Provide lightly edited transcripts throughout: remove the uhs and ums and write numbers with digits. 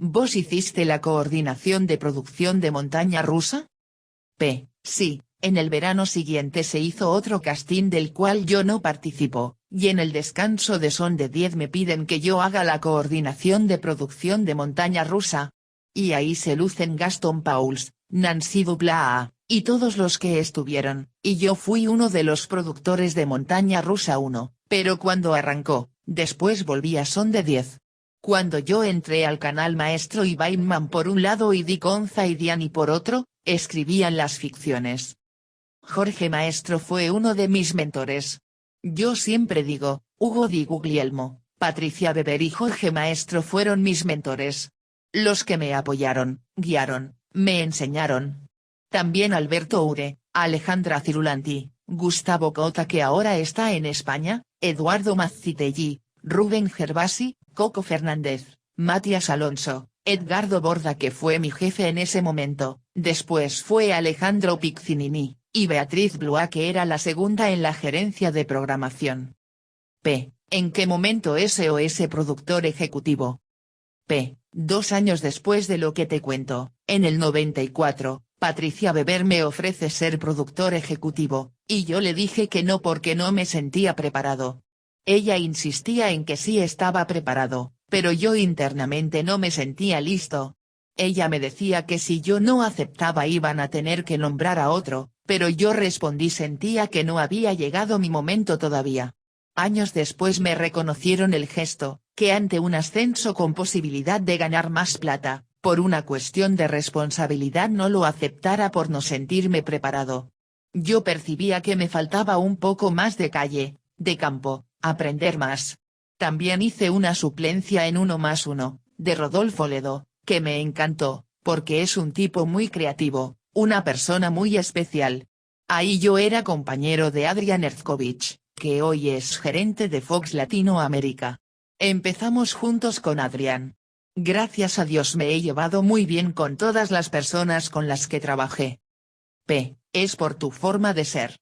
¿vos hiciste la coordinación de producción de Montaña Rusa? P. Sí, en el verano siguiente se hizo otro casting del cual yo no participo, y en el descanso de Son de 10 me piden que yo haga la coordinación de producción de Montaña Rusa. Y ahí se lucen Gaston Pauls, Nancy Dupláa, y todos los que estuvieron, y yo fui uno de los productores de Montaña Rusa 1, pero cuando arrancó, después volví a Son de 10. Cuando yo entré al canal Maestro y Bainman por un lado y Dick Onza y Diani por otro, escribían las ficciones. Jorge Maestro fue uno de mis mentores. Yo siempre digo, Hugo Di Guglielmo, Patricia Beber y Jorge Maestro fueron mis mentores. Los que me apoyaron, guiaron, me enseñaron. También Alberto Ure, Alejandra Cirulanti, Gustavo Cota que ahora está en España, Eduardo Mazzitelli, Rubén Gervasi, Coco Fernández, Matías Alonso, Edgardo Borda que fue mi jefe en ese momento, después fue Alejandro Piccinini, y Beatriz Blua que era la segunda en la gerencia de programación. P. ¿En qué momento SOS productor ejecutivo? P. 2 años después de lo que te cuento, en el 94, Patricia Beber me ofrece ser productor ejecutivo, y yo le dije que no porque no me sentía preparado. Ella insistía en que sí estaba preparado, pero yo internamente no me sentía listo. Ella me decía que si yo no aceptaba iban a tener que nombrar a otro, pero yo respondí sentía que no había llegado mi momento todavía. Años después me reconocieron el gesto, que ante un ascenso con posibilidad de ganar más plata, por una cuestión de responsabilidad no lo aceptara por no sentirme preparado. Yo percibía que me faltaba un poco más de calle, de campo, aprender más. También hice una suplencia en 1+1, de Rodolfo Ledo, que me encantó, porque es un tipo muy creativo, una persona muy especial. Ahí yo era compañero de Adrián Erzkovich, que hoy es gerente de Fox Latinoamérica. Empezamos juntos con Adrián. Gracias a Dios me he llevado muy bien con todas las personas con las que trabajé. P. Es por tu forma de ser.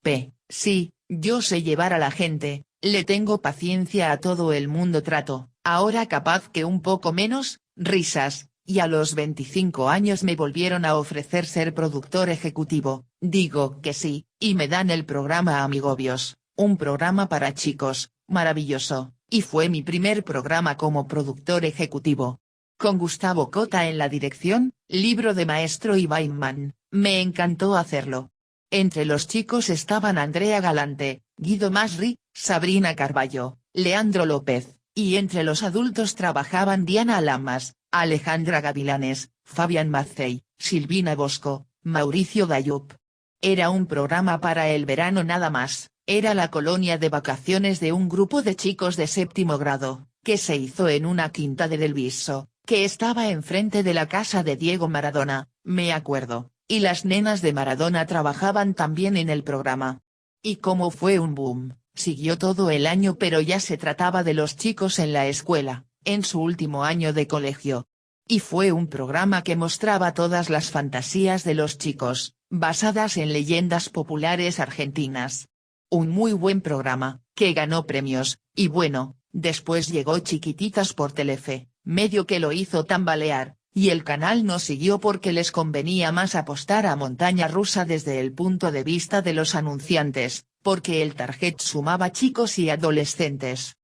P. Sí, yo sé llevar a la gente, le tengo paciencia a todo el mundo trato, ahora capaz que un poco menos, risas, y a los 25 años me volvieron a ofrecer ser productor ejecutivo, digo que sí, y me dan el programa Amigobios, un programa para chicos, maravilloso, y fue mi primer programa como productor ejecutivo. Con Gustavo Cota en la dirección, libro de Maestro y Bainman, me encantó hacerlo. Entre los chicos estaban Andrea Galante, Guido Masri, Sabrina Carballo, Leandro López, y entre los adultos trabajaban Diana Lamas, Alejandra Gavilanes, Fabián Mazzei, Silvina Bosco, Mauricio Dayup. Era un programa para el verano nada más, era la colonia de vacaciones de un grupo de chicos de 7º grado, que se hizo en una quinta de Del Viso, que estaba enfrente de la casa de Diego Maradona, me acuerdo. Y las nenas de Maradona trabajaban también en el programa. Y como fue un boom, siguió todo el año pero ya se trataba de los chicos en la escuela, en su último año de colegio. Y fue un programa que mostraba todas las fantasías de los chicos, basadas en leyendas populares argentinas. Un muy buen programa, que ganó premios, y bueno, después llegó Chiquititas por Telefe, medio que lo hizo tambalear. Y el canal no siguió porque les convenía más apostar a Montaña Rusa desde el punto de vista de los anunciantes, porque el target sumaba chicos y adolescentes.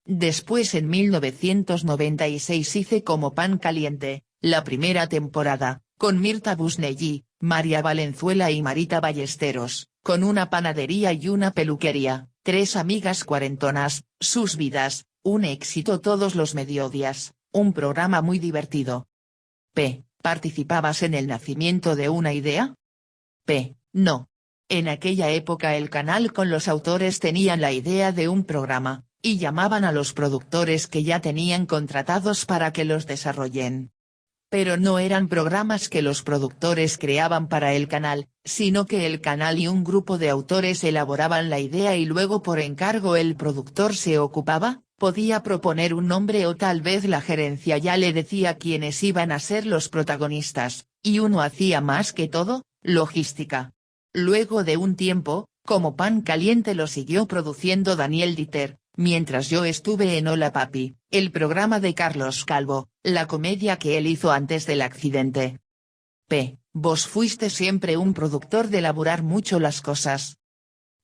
Después en 1996 hice Como Pan Caliente, la primera temporada, con Mirta Busnelli, María Valenzuela y Marita Ballesteros, con una panadería y una peluquería, 3 amigas cuarentonas, sus vidas, un éxito todos los mediodías, un programa muy divertido. P. ¿Participabas en el nacimiento de una idea? P. No. En aquella época el canal con los autores tenían la idea de un programa, y llamaban a los productores que ya tenían contratados para que los desarrollen. Pero no eran programas que los productores creaban para el canal, sino que el canal y un grupo de autores elaboraban la idea y luego por encargo el productor se ocupaba. Podía proponer un nombre o tal vez la gerencia ya le decía quiénes iban a ser los protagonistas, y uno hacía más que todo, logística. Luego de un tiempo, Como Pan Caliente lo siguió produciendo Daniel Dieter, mientras yo estuve en Hola Papi, el programa de Carlos Calvo, la comedia que él hizo antes del accidente. P. Vos fuiste siempre un productor de elaborar mucho las cosas.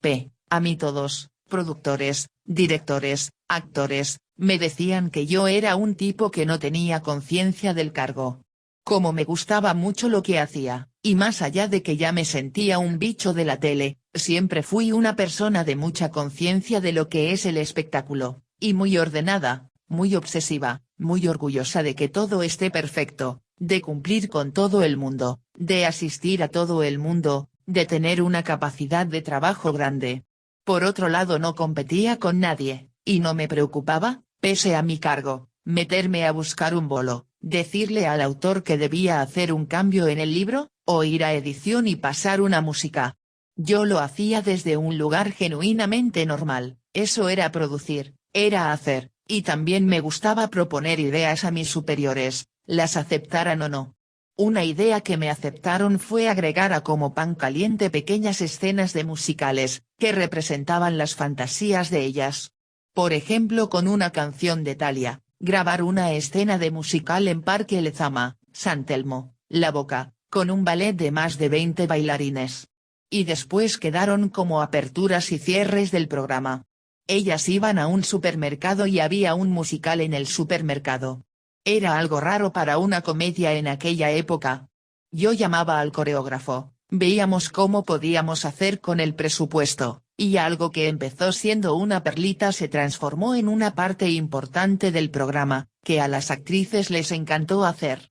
P. A mí todos, productores, directores, actores, me decían que yo era un tipo que no tenía conciencia del cargo. Como me gustaba mucho lo que hacía, y más allá de que ya me sentía un bicho de la tele, siempre fui una persona de mucha conciencia de lo que es el espectáculo, y muy ordenada, muy obsesiva, muy orgullosa de que todo esté perfecto, de cumplir con todo el mundo, de asistir a todo el mundo, de tener una capacidad de trabajo grande. Por otro lado, no competía con nadie, y no me preocupaba, pese a mi cargo, meterme a buscar un bolo, decirle al autor que debía hacer un cambio en el libro, o ir a edición y pasar una música. Yo lo hacía desde un lugar genuinamente normal, eso era producir, era hacer, y también me gustaba proponer ideas a mis superiores, las aceptaran o no. Una idea que me aceptaron fue agregar a Como Pan Caliente pequeñas escenas de musicales, que representaban las fantasías de ellas. Por ejemplo, con una canción de Thalía, grabar una escena de musical en Parque Lezama, San Telmo, La Boca, con un ballet de más de 20 bailarines. Y después quedaron como aperturas y cierres del programa. Ellas iban a un supermercado y había un musical en el supermercado. Era algo raro para una comedia en aquella época. Yo llamaba al coreógrafo, veíamos cómo podíamos hacer con el presupuesto, y algo que empezó siendo una perlita se transformó en una parte importante del programa, que a las actrices les encantó hacer.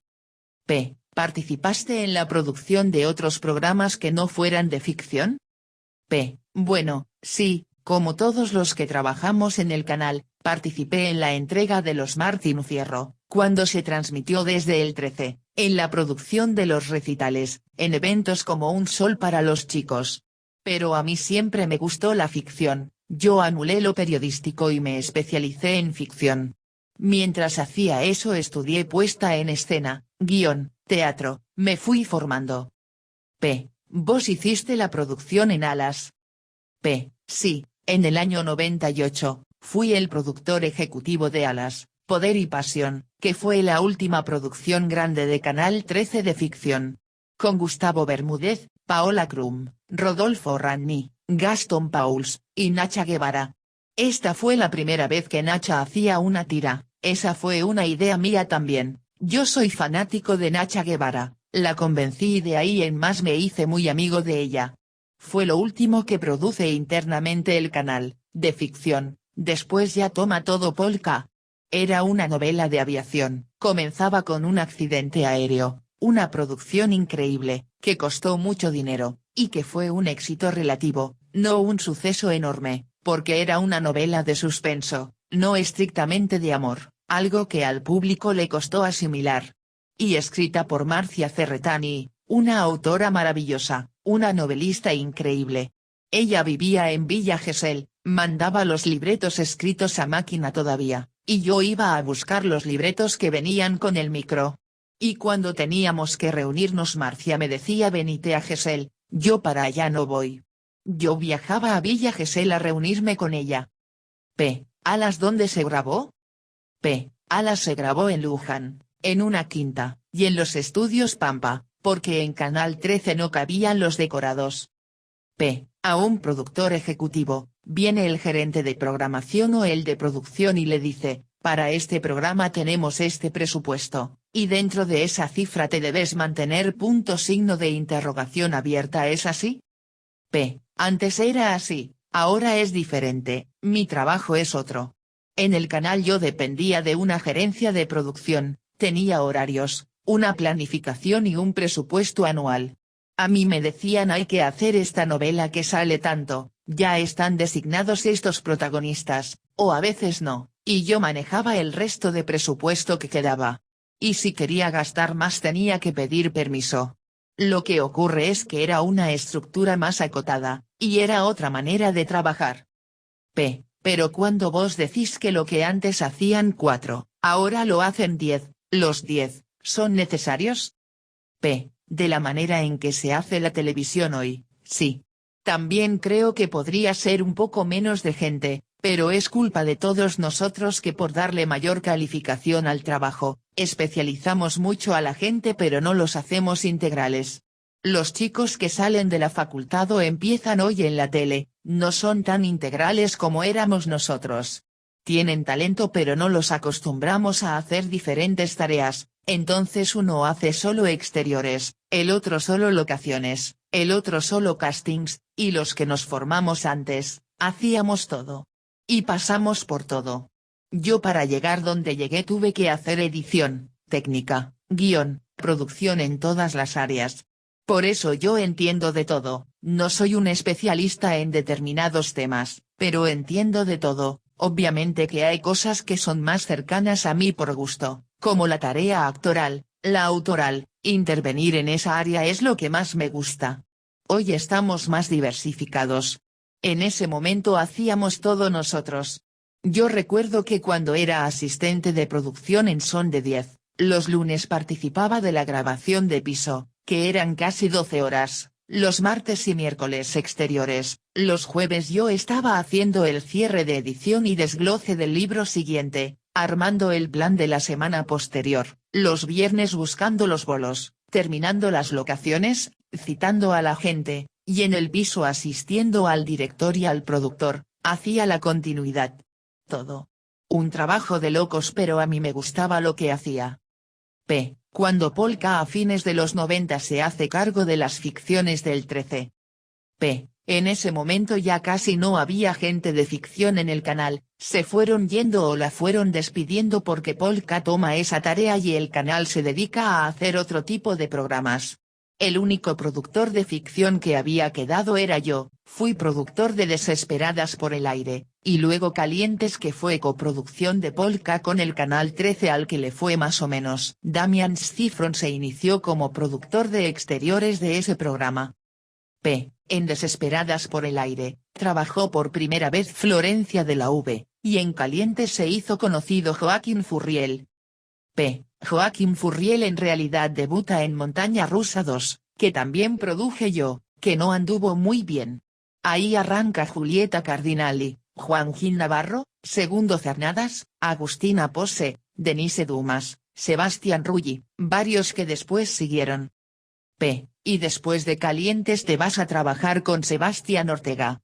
P. ¿Participaste en la producción de otros programas que no fueran de ficción? P. Bueno, sí, como todos los que trabajamos en el canal, participé en la entrega de los Martín Fierro, cuando se transmitió desde el 13, en la producción de los recitales, en eventos como Un Sol para los Chicos. Pero a mí siempre me gustó la ficción, yo anulé lo periodístico y me especialicé en ficción. Mientras hacía eso estudié puesta en escena, guión, teatro, me fui formando. P. ¿Vos hiciste la producción en Alas? P. Sí, en el año 98, fui el productor ejecutivo de Alas, Poder y Pasión, que fue la última producción grande de Canal 13 de ficción. Con Gustavo Bermúdez, Paola Krum, Rodolfo Ranni, Gastón Pauls, y Nacha Guevara. Esta fue la primera vez que Nacha hacía una tira, esa fue una idea mía también, yo soy fanático de Nacha Guevara, la convencí y de ahí en más me hice muy amigo de ella. Fue lo último que produce internamente el canal, de ficción, después ya toma todo Polka. Era una novela de aviación, comenzaba con un accidente aéreo, una producción increíble, que costó mucho dinero, y que fue un éxito relativo, no un suceso enorme, porque era una novela de suspenso, no estrictamente de amor, algo que al público le costó asimilar. Y escrita por Marcia Cerretani, una autora maravillosa, una novelista increíble. Ella vivía en Villa Gesell, mandaba los libretos escritos a máquina todavía, y yo iba a buscar los libretos que venían con el micro. Y cuando teníamos que reunirnos Marcia me decía venite a Gesell, yo para allá no voy. Yo viajaba a Villa Gesell a reunirme con ella. P. ¿Alas dónde se grabó? P. Alas se grabó en Luján, en una quinta, y en los estudios Pampa, porque en Canal 13 no cabían los decorados. P. A un productor ejecutivo, viene el gerente de programación o el de producción y le dice, para este programa tenemos este presupuesto, y dentro de esa cifra te debes mantener signo de interrogación abierta, ¿es así? P. Antes era así, ahora es diferente, mi trabajo es otro. En el canal yo dependía de una gerencia de producción, tenía horarios, una planificación y un presupuesto anual. A mí me decían hay que hacer esta novela que sale tanto, ya están designados estos protagonistas, o a veces no, y yo manejaba el resto de presupuesto que quedaba. Y si quería gastar más tenía que pedir permiso. Lo que ocurre es que era una estructura más acotada, y era otra manera de trabajar. P. Pero cuando vos decís que lo que antes hacían 4, ahora lo hacen 10, ¿los 10, son necesarios? P. De la manera en que se hace la televisión hoy, sí. También creo que podría ser un poco menos de gente, pero es culpa de todos nosotros que por darle mayor calificación al trabajo, especializamos mucho a la gente pero no los hacemos integrales. Los chicos que salen de la facultad o empiezan hoy en la tele, no son tan integrales como éramos nosotros. Tienen talento pero no los acostumbramos a hacer diferentes tareas, entonces uno hace solo exteriores, el otro solo locaciones, el otro solo castings, y los que nos formamos antes, hacíamos todo. Y pasamos por todo. Yo para llegar donde llegué tuve que hacer edición, técnica, guión, producción en todas las áreas. Por eso yo entiendo de todo, no soy un especialista en determinados temas, pero entiendo de todo. Obviamente que hay cosas que son más cercanas a mí por gusto, como la tarea actoral, la autoral, intervenir en esa área es lo que más me gusta. Hoy estamos más diversificados. En ese momento hacíamos todo nosotros. Yo recuerdo que cuando era asistente de producción en Son de 10, los lunes participaba de la grabación de piso, que eran casi 12 horas. Los martes y miércoles exteriores, los jueves yo estaba haciendo el cierre de edición y desgloce del libro siguiente, armando el plan de la semana posterior, los viernes buscando los bolos, terminando las locaciones, citando a la gente, y en el piso asistiendo al director y al productor, hacía la continuidad. Todo. Un trabajo de locos pero a mí me gustaba lo que hacía. Cuando Polka a fines de los 90 se hace cargo de las ficciones del 13. En ese momento ya casi no había gente de ficción en el canal, se fueron yendo o la fueron despidiendo porque Polka toma esa tarea y el canal se dedica a hacer otro tipo de programas. El único productor de ficción que había quedado era yo, fui productor de Desesperadas por el aire, y luego Calientes que fue coproducción de Polka con el canal 13 al que le fue más o menos. Damian Schifron se inició como productor de exteriores de ese programa. En Desesperadas por el aire, trabajó por primera vez Florencia de la V, y en Calientes se hizo conocido Joaquín Furriel. Joaquín Furriel en realidad debuta en Montaña Rusa 2, que también produje yo, que no anduvo muy bien. Ahí arranca Julieta Cardinali, Juan Gil Navarro, Segundo Cernadas, Agustina Pose, Denise Dumas, Sebastián Rulli, varios que después siguieron. Y después de Calientes te vas a trabajar con Sebastián Ortega.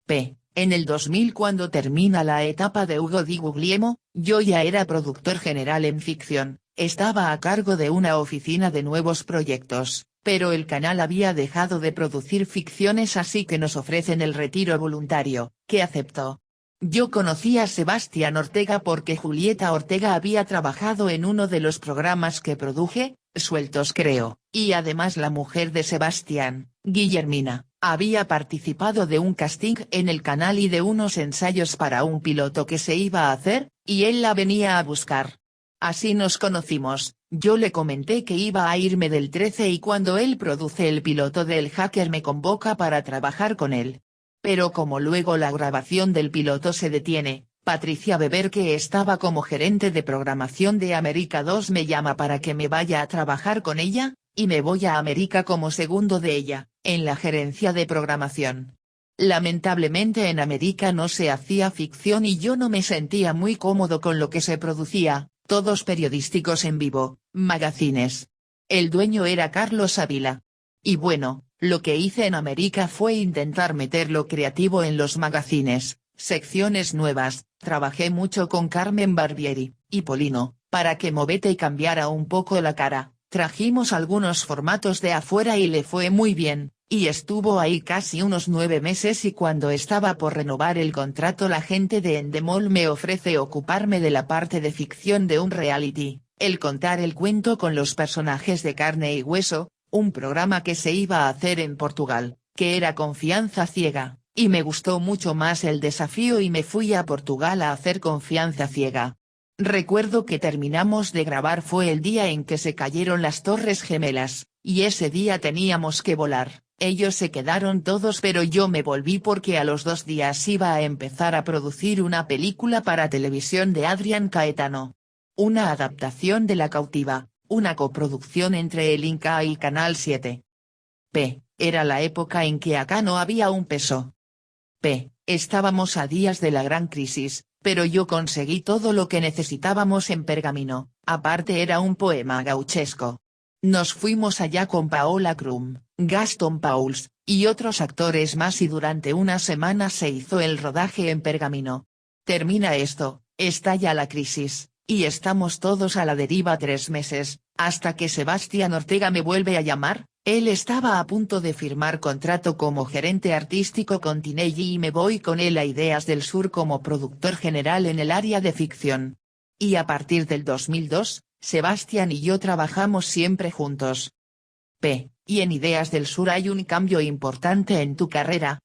En el 2000 cuando termina la etapa de Hugo Di Guglielmo, yo ya era productor general en ficción, estaba a cargo de una oficina de nuevos proyectos, pero el canal había dejado de producir ficciones así que nos ofrecen el retiro voluntario, que aceptó. Yo conocí a Sebastián Ortega porque Julieta Ortega había trabajado en uno de los programas que produje, Sueltos creo, y además la mujer de Sebastián, Guillermina, había participado de un casting en el canal y de unos ensayos para un piloto que se iba a hacer, y él la venía a buscar. Así nos conocimos, yo le comenté que iba a irme del 13 y cuando él produce el piloto del Hacker me convoca para trabajar con él. Pero como luego la grabación del piloto se detiene, Patricia Beber que estaba como gerente de programación de América 2 me llama para que me vaya a trabajar con ella, y me voy a América como segundo de ella, en la gerencia de programación. Lamentablemente en América no se hacía ficción y yo no me sentía muy cómodo con lo que se producía, todos periodísticos en vivo, magazines. El dueño era Carlos Ávila. Y bueno, lo que hice en América fue intentar meter lo creativo en los magazines, secciones nuevas, trabajé mucho con Carmen Barbieri, y Polino, para que Movete cambiara un poco la cara, trajimos algunos formatos de afuera y le fue muy bien, y estuvo ahí casi unos 9 meses y cuando estaba por renovar el contrato la gente de Endemol me ofrece ocuparme de la parte de ficción de un reality, el contar el cuento con los personajes de carne y hueso, un programa que se iba a hacer en Portugal, que era Confianza Ciega, y me gustó mucho más el desafío y me fui a Portugal a hacer Confianza Ciega. Recuerdo que terminamos de grabar fue el día en que se cayeron las Torres Gemelas, y ese día teníamos que volar, ellos se quedaron todos pero yo me volví porque a los 2 días iba a empezar a producir una película para televisión de Adrián Caetano. Una adaptación de La Cautiva, una coproducción entre el Inca y Canal 7. Era la época en que acá no había un peso. estábamos a días de la gran crisis, pero yo conseguí todo lo que necesitábamos en Pergamino, aparte era un poema gauchesco. Nos fuimos allá con Paola Krum, Gastón Pauls, y otros actores más y durante una semana se hizo el rodaje en Pergamino. Termina esto, estalla la crisis, y estamos todos a la deriva 3 meses, hasta que Sebastián Ortega me vuelve a llamar. Él estaba a punto de firmar contrato como gerente artístico con Tinelli y me voy con él a Ideas del Sur como productor general en el área de ficción. Y a partir del 2002, Sebastián y yo trabajamos siempre juntos. Y en Ideas del Sur hay un cambio importante en tu carrera.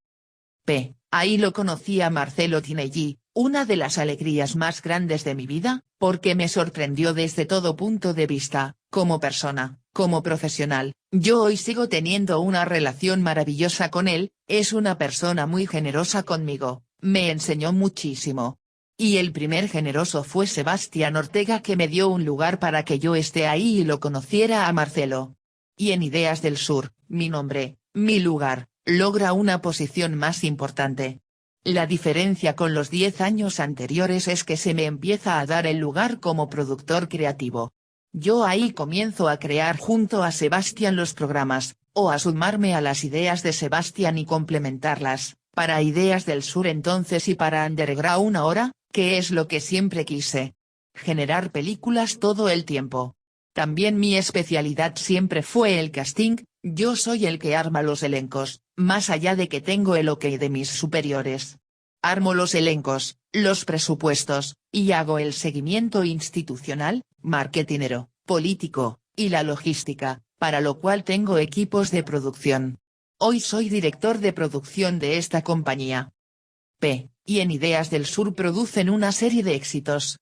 Ahí lo conocí a Marcelo Tinelli, una de las alegrías más grandes de mi vida, porque me sorprendió desde todo punto de vista, como persona, como profesional. Yo hoy sigo teniendo una relación maravillosa con él, es una persona muy generosa conmigo, me enseñó muchísimo. Y el primer generoso fue Sebastián Ortega que me dio un lugar para que yo esté ahí y lo conociera a Marcelo. Y en Ideas del Sur, mi nombre, mi lugar, logra una posición más importante. La diferencia con los 10 años anteriores es que se me empieza a dar el lugar como productor creativo. Yo ahí comienzo a crear junto a Sebastián los programas, o a sumarme a las ideas de Sebastián y complementarlas, para Ideas del Sur entonces y para Underground ahora, que es lo que siempre quise. Generar películas todo el tiempo. También mi especialidad siempre fue el casting, yo soy el que arma los elencos, más allá de que tengo el ok de mis superiores. Armo los elencos, los presupuestos, y hago el seguimiento institucional, marketinero, político, y la logística, para lo cual tengo equipos de producción. Hoy soy director de producción de esta compañía. Y en Ideas del Sur producen una serie de éxitos.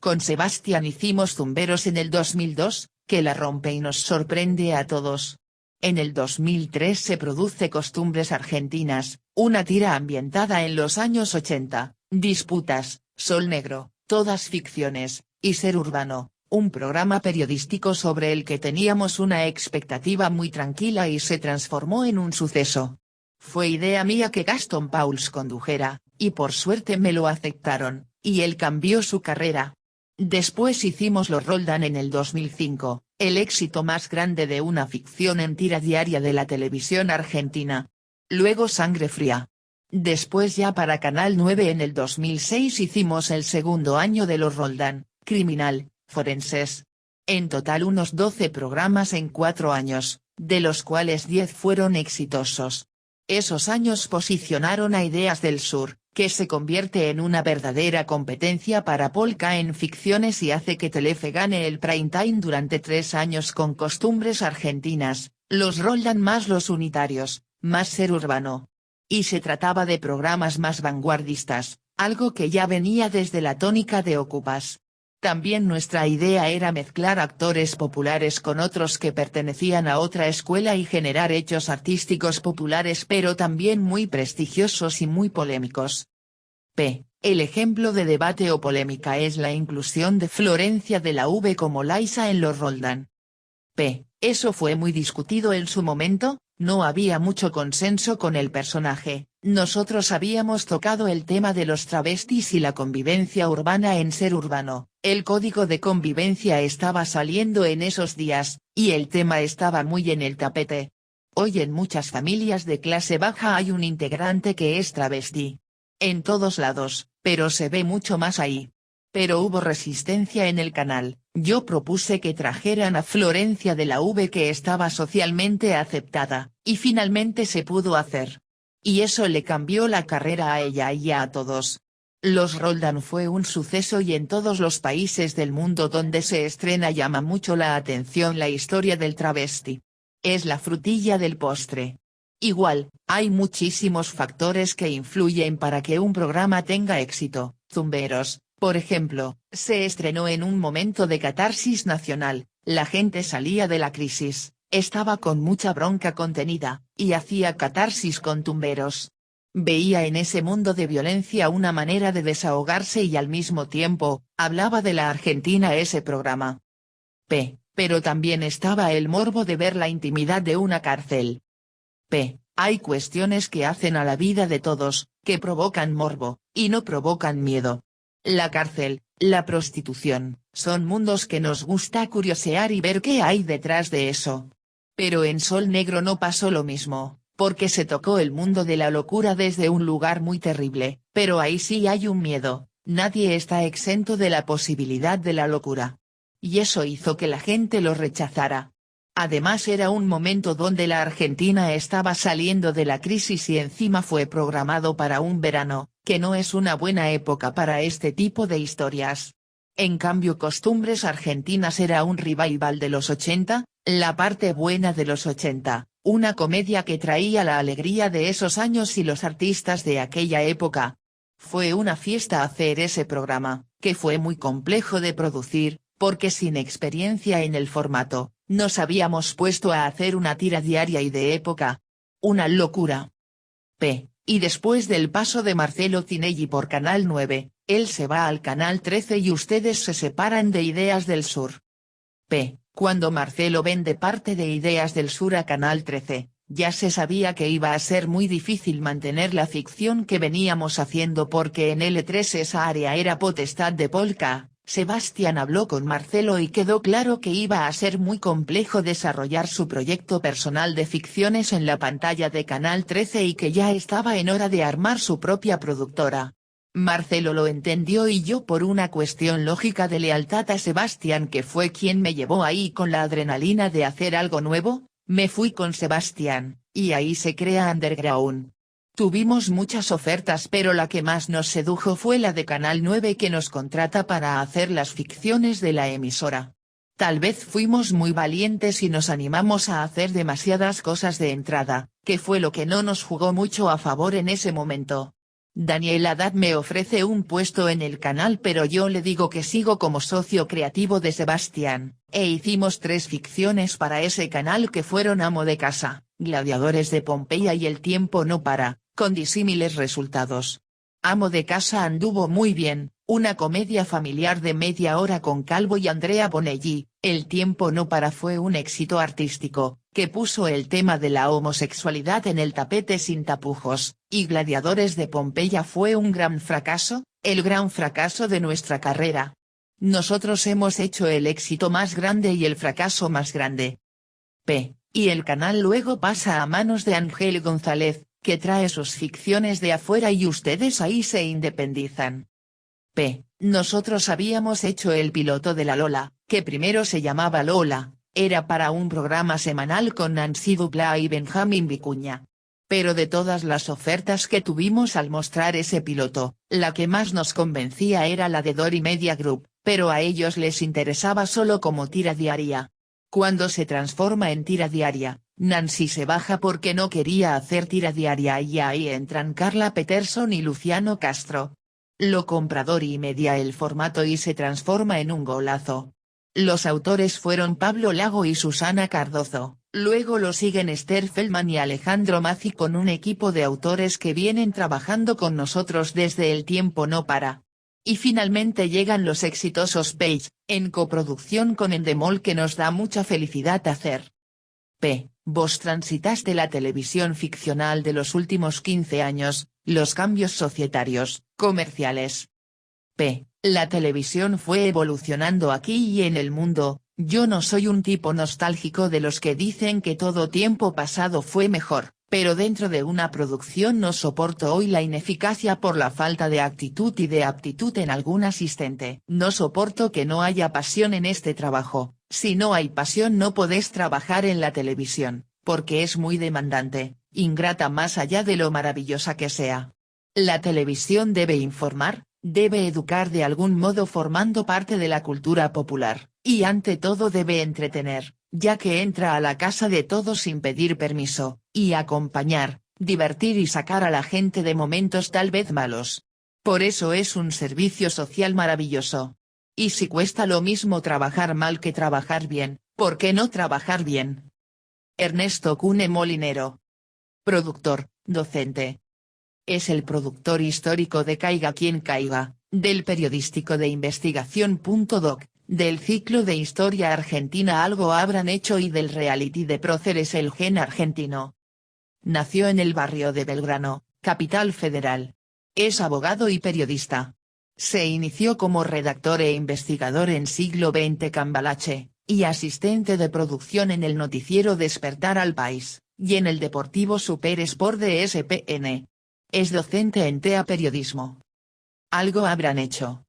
Con Sebastián hicimos Zumberos en el 2002, que la rompe y nos sorprende a todos. En el 2003 se produce Costumbres Argentinas, una tira ambientada en los años 80, Disputas, Sol Negro, todas ficciones, y Ser Urbano, un programa periodístico sobre el que teníamos una expectativa muy tranquila y se transformó en un suceso. Fue idea mía que Gastón Pauls condujera, y por suerte me lo aceptaron, y él cambió su carrera. Después hicimos Los Roldán en el 2005, el éxito más grande de una ficción en tira diaria de la televisión argentina. Luego Sangre Fría. Después ya para Canal 9 en el 2006 hicimos el segundo año de Los Roldán, Criminal, Forenses. En total unos 12 programas en 4 años, de los cuales 10 fueron exitosos. Esos años posicionaron a Ideas del Sur, que se convierte en una verdadera competencia para Polka en ficciones y hace que Telefe gane el prime time durante 3 años con Costumbres Argentinas, Los Roldán más Los Unitarios, más Ser Urbano. Y se trataba de programas más vanguardistas, algo que ya venía desde la tónica de Ocupas. También nuestra idea era mezclar actores populares con otros que pertenecían a otra escuela y generar hechos artísticos populares pero también muy prestigiosos y muy polémicos. El ejemplo de debate o polémica es la inclusión de Florencia de la V como Laisa en Los Roldán. Eso fue muy discutido en su momento, no había mucho consenso con el personaje. Nosotros habíamos tocado el tema de los travestis y la convivencia urbana en Ser Urbano, el código de convivencia estaba saliendo en esos días, y el tema estaba muy en el tapete. Hoy en muchas familias de clase baja hay un integrante que es travesti. En todos lados, pero se ve mucho más ahí. Pero hubo resistencia en el canal, yo propuse que trajeran a Florencia de la V que estaba socialmente aceptada, y finalmente se pudo hacer. Y eso le cambió la carrera a ella y a todos. Los Roldán fue un suceso y en todos los países del mundo donde se estrena llama mucho la atención la historia del travesti. Es la frutilla del postre. Igual, hay muchísimos factores que influyen para que un programa tenga éxito. Zumberos, por ejemplo, se estrenó en un momento de catarsis nacional, la gente salía de la crisis, estaba con mucha bronca contenida, y hacía catarsis con Tumberos. Veía en ese mundo de violencia una manera de desahogarse y al mismo tiempo, hablaba de la Argentina ese programa. Pero también estaba el morbo de ver la intimidad de una cárcel. Hay cuestiones que hacen a la vida de todos, que provocan morbo, y no provocan miedo. La cárcel, la prostitución, son mundos que nos gusta curiosear y ver qué hay detrás de eso. Pero en Sol Negro no pasó lo mismo, porque se tocó el mundo de la locura desde un lugar muy terrible, pero ahí sí hay un miedo, nadie está exento de la posibilidad de la locura. Y eso hizo que la gente lo rechazara. Además era un momento donde la Argentina estaba saliendo de la crisis y encima fue programado para un verano, que no es una buena época para este tipo de historias. En cambio Costumbres Argentinas era un revival de los 80, la parte buena de los 80, una comedia que traía la alegría de esos años y los artistas de aquella época. Fue una fiesta hacer ese programa, que fue muy complejo de producir, porque sin experiencia en el formato, nos habíamos puesto a hacer una tira diaria y de época. Una locura. Y después del paso de Marcelo Tinelli por Canal 9, él se va al Canal 13 y ustedes se separan de Ideas del Sur. Cuando Marcelo vende parte de Ideas del Sur a Canal 13, ya se sabía que iba a ser muy difícil mantener la ficción que veníamos haciendo porque en L3 esa área era potestad de Polka. Sebastián habló con Marcelo y quedó claro que iba a ser muy complejo desarrollar su proyecto personal de ficciones en la pantalla de Canal 13 y que ya estaba en hora de armar su propia productora. Marcelo lo entendió y yo por una cuestión lógica de lealtad a Sebastián que fue quien me llevó ahí con la adrenalina de hacer algo nuevo, me fui con Sebastián, y ahí se crea Underground. Tuvimos muchas ofertas pero la que más nos sedujo fue la de Canal 9 que nos contrata para hacer las ficciones de la emisora. Tal vez fuimos muy valientes y nos animamos a hacer demasiadas cosas de entrada, que fue lo que no nos jugó mucho a favor en ese momento. Daniel Haddad me ofrece un puesto en el canal pero yo le digo que sigo como socio creativo de Sebastián, e hicimos 3 ficciones para ese canal que fueron Amo de Casa, Gladiadores de Pompeya y El Tiempo No Para, con disímiles resultados. Amo de Casa anduvo muy bien, una comedia familiar de media hora con Calvo y Andrea Bonelli. El Tiempo No Para fue un éxito artístico, que puso el tema de la homosexualidad en el tapete sin tapujos, y Gladiadores de Pompeya fue un gran fracaso, el gran fracaso de nuestra carrera. Nosotros hemos hecho el éxito más grande y el fracaso más grande. Y el canal luego pasa a manos de Ángel González, que trae sus ficciones de afuera y ustedes ahí se independizan. Nosotros habíamos hecho el piloto de La Lola, que primero se llamaba Lola, era para un programa semanal con Nancy Dupla y Benjamín Vicuña. Pero de todas las ofertas que tuvimos al mostrar ese piloto, la que más nos convencía era la de Dory Media Group, pero a ellos les interesaba solo como tira diaria. Cuando se transforma en tira diaria, Nancy se baja porque no quería hacer tira diaria y ahí entran Carla Peterson y Luciano Castro. Lo compra Dory Media el formato y se transforma en un golazo. Los autores fueron Pablo Lago y Susana Cardozo, luego lo siguen Esther Feldman y Alejandro Mazzi con un equipo de autores que vienen trabajando con nosotros desde El Tiempo No Para. Y finalmente llegan los exitosos Page, en coproducción con Endemol que nos da mucha felicidad hacer. Vos transitaste la televisión ficcional de los últimos 15 años, los cambios societarios, comerciales. La televisión fue evolucionando aquí y en el mundo. Yo no soy un tipo nostálgico de los que dicen que todo tiempo pasado fue mejor, pero dentro de una producción no soporto hoy la ineficacia por la falta de actitud y de aptitud en algún asistente. No soporto que no haya pasión en este trabajo. Si no hay pasión no podés trabajar en la televisión, porque es muy demandante, ingrata más allá de lo maravillosa que sea. La televisión debe informar, debe educar de algún modo formando parte de la cultura popular, y ante todo debe entretener, ya que entra a la casa de todos sin pedir permiso, y acompañar, divertir y sacar a la gente de momentos tal vez malos. Por eso es un servicio social maravilloso. Y si cuesta lo mismo trabajar mal que trabajar bien, ¿por qué no trabajar bien? Ernesto Cune Molinero. Productor, docente. Es el productor histórico de Caiga quien caiga, del periodístico de investigación. Doc, del ciclo de historia argentina Algo habrán hecho y del reality de Próceres El Gen Argentino. Nació en el barrio de Belgrano, Capital Federal. Es abogado y periodista. Se inició como redactor e investigador en Siglo XX Cambalache, y asistente de producción en el noticiero Despertar al País, y en el deportivo Super Sport de ESPN. Es docente en TEA Periodismo. Algo habrán hecho.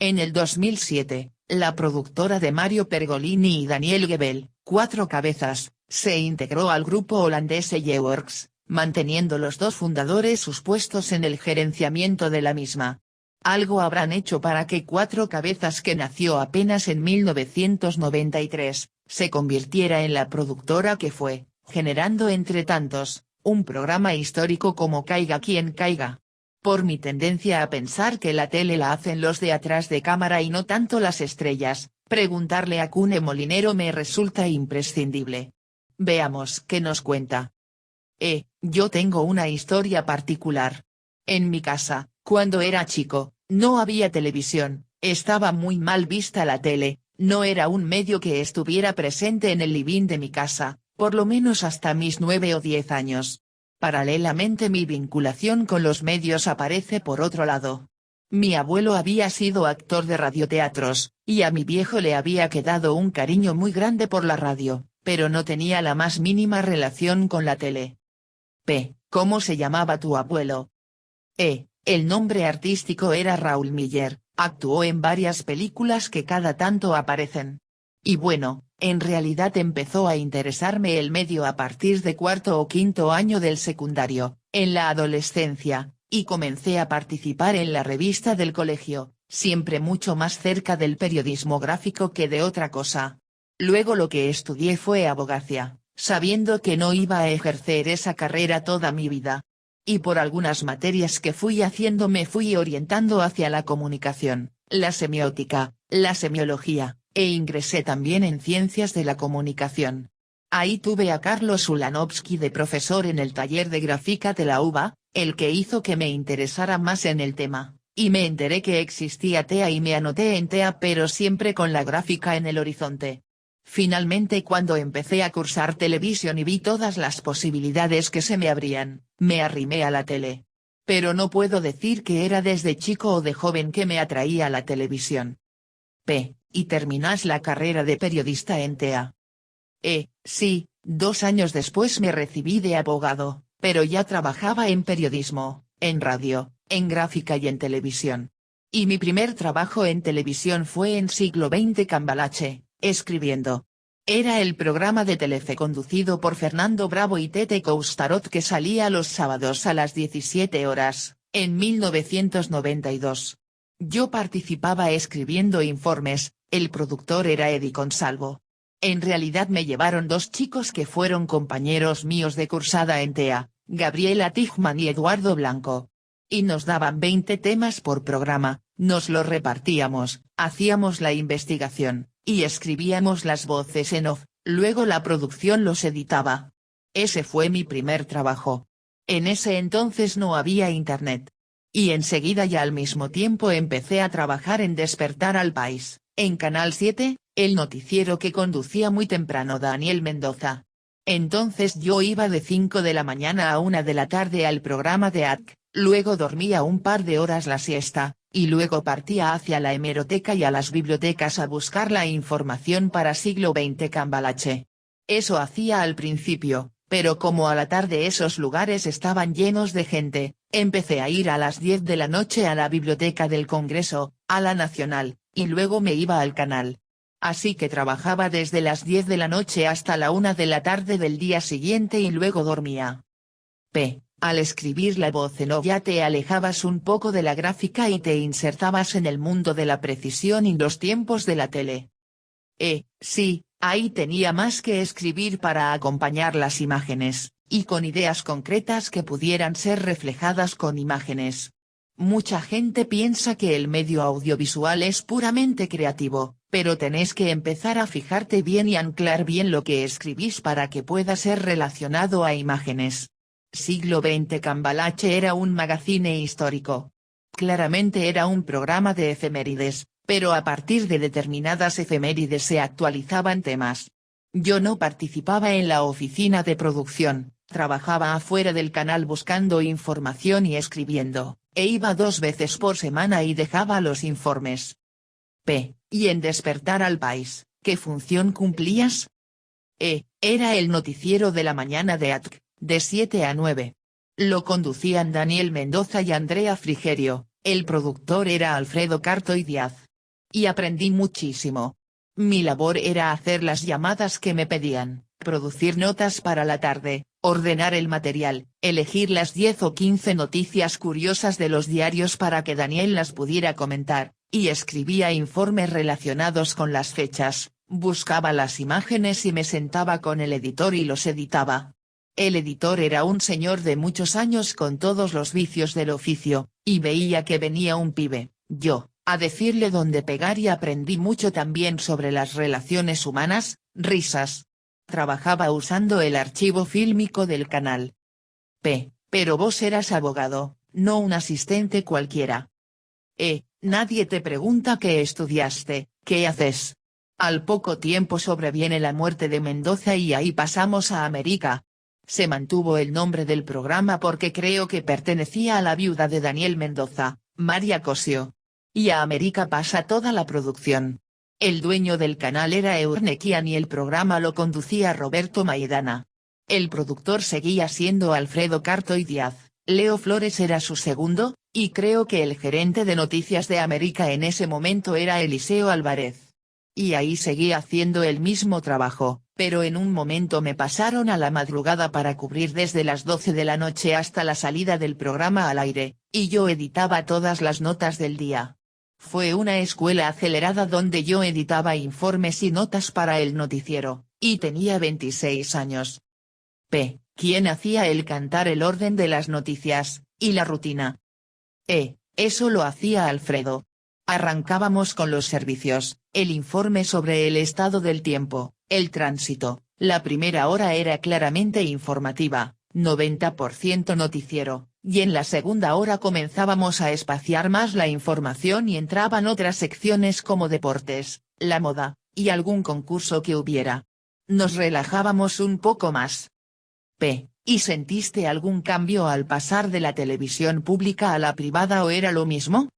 En el 2007, la productora de Mario Pergolini y Daniel Gebel, Cuatro Cabezas, se integró al grupo holandés Eyeworks, manteniendo los dos fundadores sus puestos en el gerenciamiento de la misma. Algo habrán hecho para que Cuatro Cabezas, que nació apenas en 1993, se convirtiera en la productora que fue, generando entre tantos, un programa histórico como Caiga quien caiga. Por mi tendencia a pensar que la tele la hacen los de atrás de cámara y no tanto las estrellas, preguntarle a Cune Molinero me resulta imprescindible. Veamos qué nos cuenta. Yo tengo una historia particular. En mi casa, cuando era chico, no había televisión, estaba muy mal vista la tele, no era un medio que estuviera presente en el living de mi casa, por lo menos hasta mis 9 o 10 años. Paralelamente mi vinculación con los medios aparece por otro lado. Mi abuelo había sido actor de radioteatros, y a mi viejo le había quedado un cariño muy grande por la radio, pero no tenía la más mínima relación con la tele. ¿Cómo se llamaba tu abuelo? El nombre artístico era Raúl Miller, actuó en varias películas que cada tanto aparecen. Y bueno, en realidad empezó a interesarme el medio a partir de cuarto o quinto año del secundario, en la adolescencia, y comencé a participar en la revista del colegio, siempre mucho más cerca del periodismo gráfico que de otra cosa. Luego lo que estudié fue abogacía, sabiendo que no iba a ejercer esa carrera toda mi vida. Y por algunas materias que fui haciendo me fui orientando hacia la comunicación, la semiótica, la semiología, e ingresé también en ciencias de la comunicación. Ahí tuve a Carlos Ulanovsky de profesor en el taller de gráfica de la UBA, el que hizo que me interesara más en el tema, y me enteré que existía TEA y me anoté en TEA, pero siempre con la gráfica en el horizonte. Finalmente, cuando empecé a cursar televisión y vi todas las posibilidades que se me abrían, me arrimé a la tele. Pero no puedo decir que era desde chico o de joven que me atraía la televisión. ¿Y terminas la carrera de periodista en TEA? Sí, 2 años después me recibí de abogado, pero ya trabajaba en periodismo, en radio, en gráfica y en televisión. Y mi primer trabajo en televisión fue en Siglo XX Cambalache, escribiendo. Era el programa de Telefe conducido por Fernando Bravo y Tete Coustarot que salía los sábados a las 17 horas, en 1992. Yo participaba escribiendo informes, el productor era Eddie Consalvo. En realidad me llevaron 2 chicos que fueron compañeros míos de cursada en TEA, Gabriela Tigman y Eduardo Blanco. Y nos daban 20 temas por programa, nos los repartíamos, hacíamos la investigación, y escribíamos las voces en off, luego la producción los editaba. Ese fue mi primer trabajo. En ese entonces no había internet. Y enseguida y al mismo tiempo empecé a trabajar en Despertar al País, en Canal 7, el noticiero que conducía muy temprano Daniel Mendoza. Entonces yo iba de 5 de la mañana a 1 de la tarde al programa de ATC, luego dormía un par de horas la siesta, y luego partía hacia la hemeroteca y a las bibliotecas a buscar la información para Siglo XX Cambalache. Eso hacía al principio, pero como a la tarde esos lugares estaban llenos de gente, empecé a ir a las 10 de la noche a la Biblioteca del Congreso, a la Nacional, y luego me iba al canal. Así que trabajaba desde las 10 de la noche hasta la 1 de la tarde del día siguiente y luego dormía. Al escribir la voz en off ya te alejabas un poco de la gráfica y te insertabas en el mundo de la precisión y los tiempos de la tele. Sí, ahí tenía más que escribir para acompañar las imágenes, y con ideas concretas que pudieran ser reflejadas con imágenes. Mucha gente piensa que el medio audiovisual es puramente creativo, pero tenés que empezar a fijarte bien y anclar bien lo que escribís para que pueda ser relacionado a imágenes. Siglo XX Cambalache era un magazine histórico. Claramente era un programa de efemérides, pero a partir de determinadas efemérides se actualizaban temas. Yo no participaba en la oficina de producción, trabajaba afuera del canal buscando información y escribiendo, e iba 2 veces por semana y dejaba los informes. P. ¿Y en Despertar al País, qué función cumplías? Era el noticiero de la mañana de ATC, de 7 a 9. Lo conducían Daniel Mendoza y Andrea Frigerio, el productor era Alfredo Cartoy Díaz. Y aprendí muchísimo. Mi labor era hacer las llamadas que me pedían, producir notas para la tarde, ordenar el material, elegir las 10 o 15 noticias curiosas de los diarios para que Daniel las pudiera comentar, y escribía informes relacionados con las fechas, buscaba las imágenes y me sentaba con el editor y los editaba. El editor era un señor de muchos años con todos los vicios del oficio, y veía que venía un pibe, yo, a decirle dónde pegar y aprendí mucho también sobre las relaciones humanas, risas. Trabajaba usando el archivo fílmico del canal. Pero vos eras abogado, no un asistente cualquiera. Nadie te pregunta qué estudiaste, qué haces. Al poco tiempo sobreviene la muerte de Mendoza y ahí pasamos a América. Se mantuvo el nombre del programa porque creo que pertenecía a la viuda de Daniel Mendoza, María Cosio. Y a América pasa toda la producción. El dueño del canal era Eurnequian y el programa lo conducía Roberto Maidana. El productor seguía siendo Alfredo Cartoy Díaz, Leo Flores era su segundo, y creo que el gerente de noticias de América en ese momento era Eliseo Álvarez. Y ahí seguí haciendo el mismo trabajo, pero en un momento me pasaron a la madrugada para cubrir desde las 12 de la noche hasta la salida del programa al aire, y yo editaba todas las notas del día. Fue una escuela acelerada donde yo editaba informes y notas para el noticiero, y tenía 26 años. ¿Quién hacía el cantar el orden de las noticias, y la rutina? Eso lo hacía Alfredo. Arrancábamos con los servicios, el informe sobre el estado del tiempo, el tránsito, la primera hora era claramente informativa, 90% noticiero, y en la segunda hora comenzábamos a espaciar más la información y entraban otras secciones como deportes, la moda, y algún concurso que hubiera. Nos relajábamos un poco más. ¿Y sentiste algún cambio al pasar de la televisión pública a la privada o era lo mismo?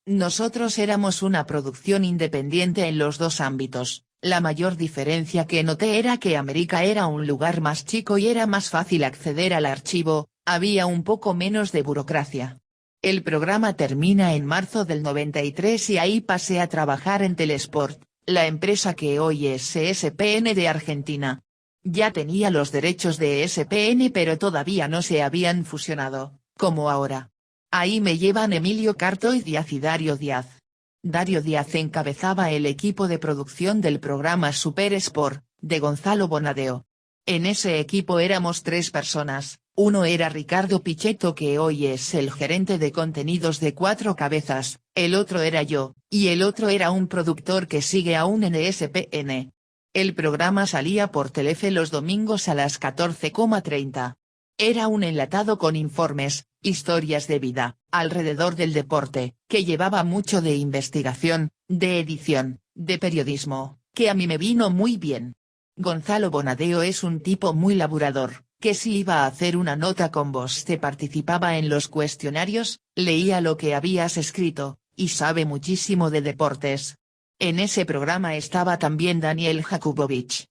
Nosotros éramos una producción independiente en los dos ámbitos, la mayor diferencia que noté era que América era un lugar más chico y era más fácil acceder al archivo, había un poco menos de burocracia. El programa termina en marzo del 93 y ahí pasé a trabajar en Telesport, la empresa que hoy es ESPN de Argentina. Ya tenía los derechos de ESPN pero todavía no se habían fusionado, como ahora. Ahí me llevan Emilio Cartoy Díaz y Dario Díaz. Dario Díaz encabezaba el equipo de producción del programa Super Sport, de Gonzalo Bonadeo. En ese equipo éramos 3 personas, uno era Ricardo Pichetto que hoy es el gerente de contenidos de Cuatro Cabezas, el otro era yo, y el otro era un productor que sigue aún en ESPN. El programa salía por Telefe los domingos a las 14:30. Era un enlatado con informes, historias de vida, alrededor del deporte, que llevaba mucho de investigación, de edición, de periodismo, que a mí me vino muy bien. Gonzalo Bonadeo es un tipo muy laburador, que si iba a hacer una nota con vos te participaba en los cuestionarios, leía lo que habías escrito, y sabe muchísimo de deportes. En ese programa estaba también Daniel Jakubowicz.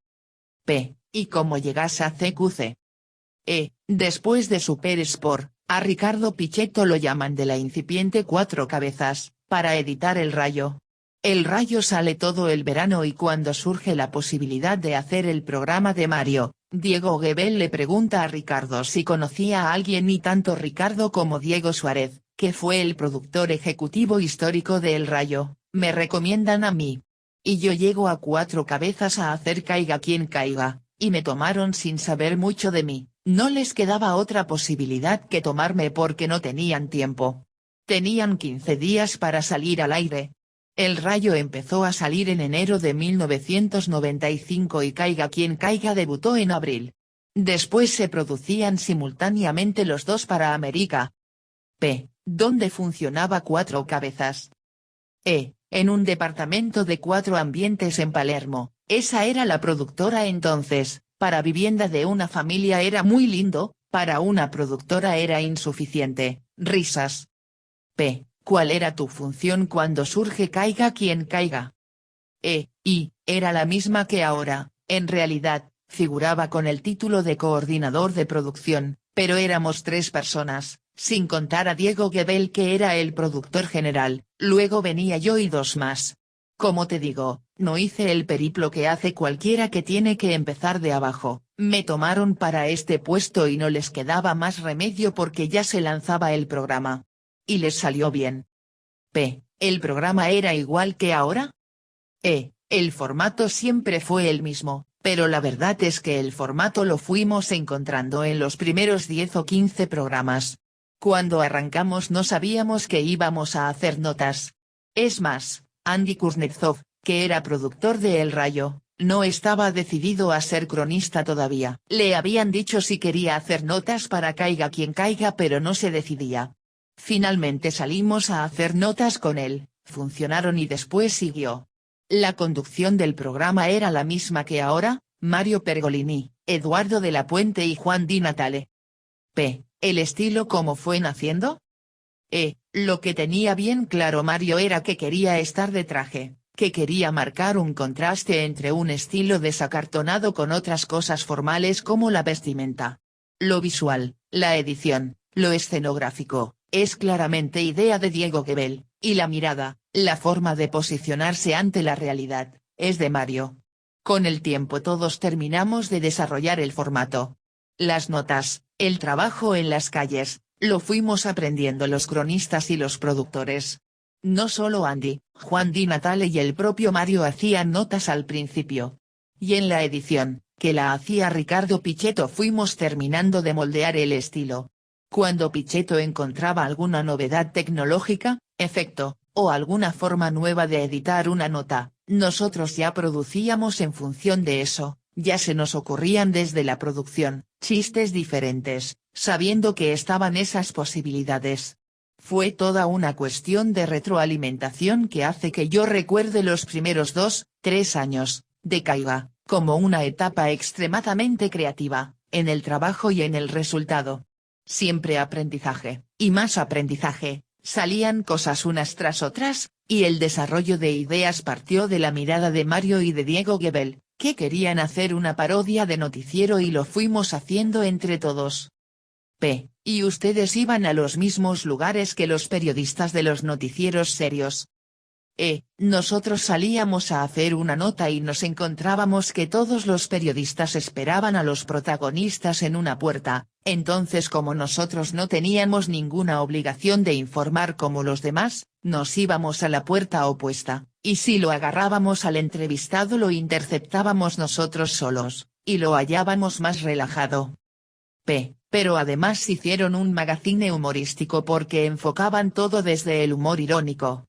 ¿Y cómo llegas a CQC? Después de Super Sport, a Ricardo Pichetto lo llaman de la incipiente Cuatro Cabezas, para editar El Rayo. El Rayo sale todo el verano y cuando surge la posibilidad de hacer el programa de Mario, Diego Gebel le pregunta a Ricardo si conocía a alguien y tanto Ricardo como Diego Suárez, que fue el productor ejecutivo histórico de El Rayo, me recomiendan a mí. Y yo llego a Cuatro Cabezas a hacer Caiga quien caiga, y me tomaron sin saber mucho de mí. No les quedaba otra posibilidad que tomarme porque no tenían tiempo. Tenían 15 días para salir al aire. El Rayo empezó a salir en enero de 1995 y Caiga quien caiga debutó en abril. Después se producían simultáneamente los dos para América. ¿Dónde funcionaba Cuatro Cabezas? En un departamento de 4 ambientes en Palermo, esa era la productora entonces. Para vivienda de una familia era muy lindo, para una productora era insuficiente, Risas. P. ¿Cuál era tu función cuando surge Caiga quien caiga? Era la misma que ahora, en realidad, figuraba con el título de coordinador de producción, pero éramos 3 personas, sin contar a Diego Gebel que era el productor general, luego venía yo y 2 más. Como te digo, no hice el periplo que hace cualquiera que tiene que empezar de abajo, me tomaron para este puesto y no les quedaba más remedio porque ya se lanzaba el programa. Y les salió bien. P. ¿El programa era igual que ahora? El formato siempre fue el mismo, pero la verdad es que el formato lo fuimos encontrando en los primeros 10 o 15 programas. Cuando arrancamos no sabíamos que íbamos a hacer notas. Es más, Andy Kuznetsov, que era productor de El Rayo, no estaba decidido a ser cronista todavía. Le habían dicho si quería hacer notas para Caiga quien caiga pero no se decidía. Finalmente salimos a hacer notas con él, funcionaron y después siguió. La conducción del programa era la misma que ahora, Mario Pergolini, Eduardo de la Puente y Juan Di Natale. P. ¿El estilo cómo fue naciendo? Lo que tenía bien claro Mario era que quería estar de traje, que quería marcar un contraste entre un estilo desacartonado con otras cosas formales como la vestimenta. Lo visual, la edición, lo escenográfico, es claramente idea de Diego Gebel, y la mirada, la forma de posicionarse ante la realidad, es de Mario. Con el tiempo todos terminamos de desarrollar el formato. Las notas, el trabajo en las calles, lo fuimos aprendiendo los cronistas y los productores. No solo Andy, Juan Di Natale y el propio Mario hacían notas al principio. Y en la edición, que la hacía Ricardo Pichetto fuimos terminando de moldear el estilo. Cuando Pichetto encontraba alguna novedad tecnológica, efecto, o alguna forma nueva de editar una nota, nosotros ya producíamos en función de eso, ya se nos ocurrían desde la producción, chistes diferentes, sabiendo que estaban esas posibilidades. Fue toda una cuestión de retroalimentación que hace que yo recuerde los primeros 2, 3 años, de Caiga, como una etapa extremadamente creativa, en el trabajo y en el resultado. Siempre aprendizaje, y más aprendizaje, salían cosas unas tras otras, y el desarrollo de ideas partió de la mirada de Mario y de Diego Gebel, que querían hacer una parodia de noticiero y lo fuimos haciendo entre todos. P. ¿Y ustedes iban a los mismos lugares que los periodistas de los noticieros serios? Nosotros salíamos a hacer una nota y nos encontrábamos que todos los periodistas esperaban a los protagonistas en una puerta, entonces como nosotros no teníamos ninguna obligación de informar como los demás, nos íbamos a la puerta opuesta, y si lo agarrábamos al entrevistado lo interceptábamos nosotros solos, y lo hallábamos más relajado. P. Pero además hicieron un magazine humorístico porque enfocaban todo desde el humor irónico.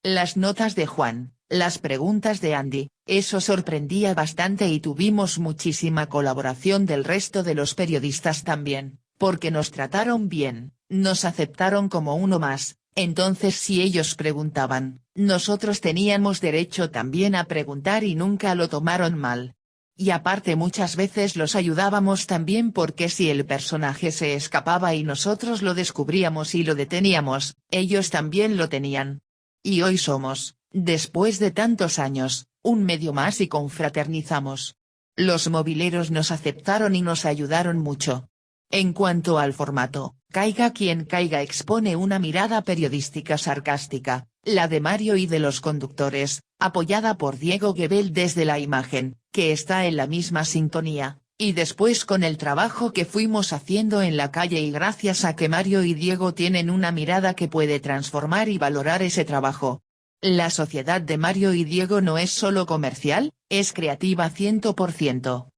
Las notas de Juan, las preguntas de Andy, eso sorprendía bastante y tuvimos muchísima colaboración del resto de los periodistas también, porque nos trataron bien, nos aceptaron como uno más, entonces si ellos preguntaban, nosotros teníamos derecho también a preguntar y nunca lo tomaron mal. Y aparte muchas veces los ayudábamos también porque si el personaje se escapaba y nosotros lo descubríamos y lo deteníamos, ellos también lo tenían. Y hoy somos, después de tantos años, un medio más y confraternizamos. Los mobileros nos aceptaron y nos ayudaron mucho. En cuanto al formato, Caiga quien caiga expone una mirada periodística sarcástica, la de Mario y de los conductores, apoyada por Diego Gebel desde la imagen, que está en la misma sintonía, y después con el trabajo que fuimos haciendo en la calle y gracias a que Mario y Diego tienen una mirada que puede transformar y valorar ese trabajo. La sociedad de Mario y Diego no es solo comercial, es creativa 100%.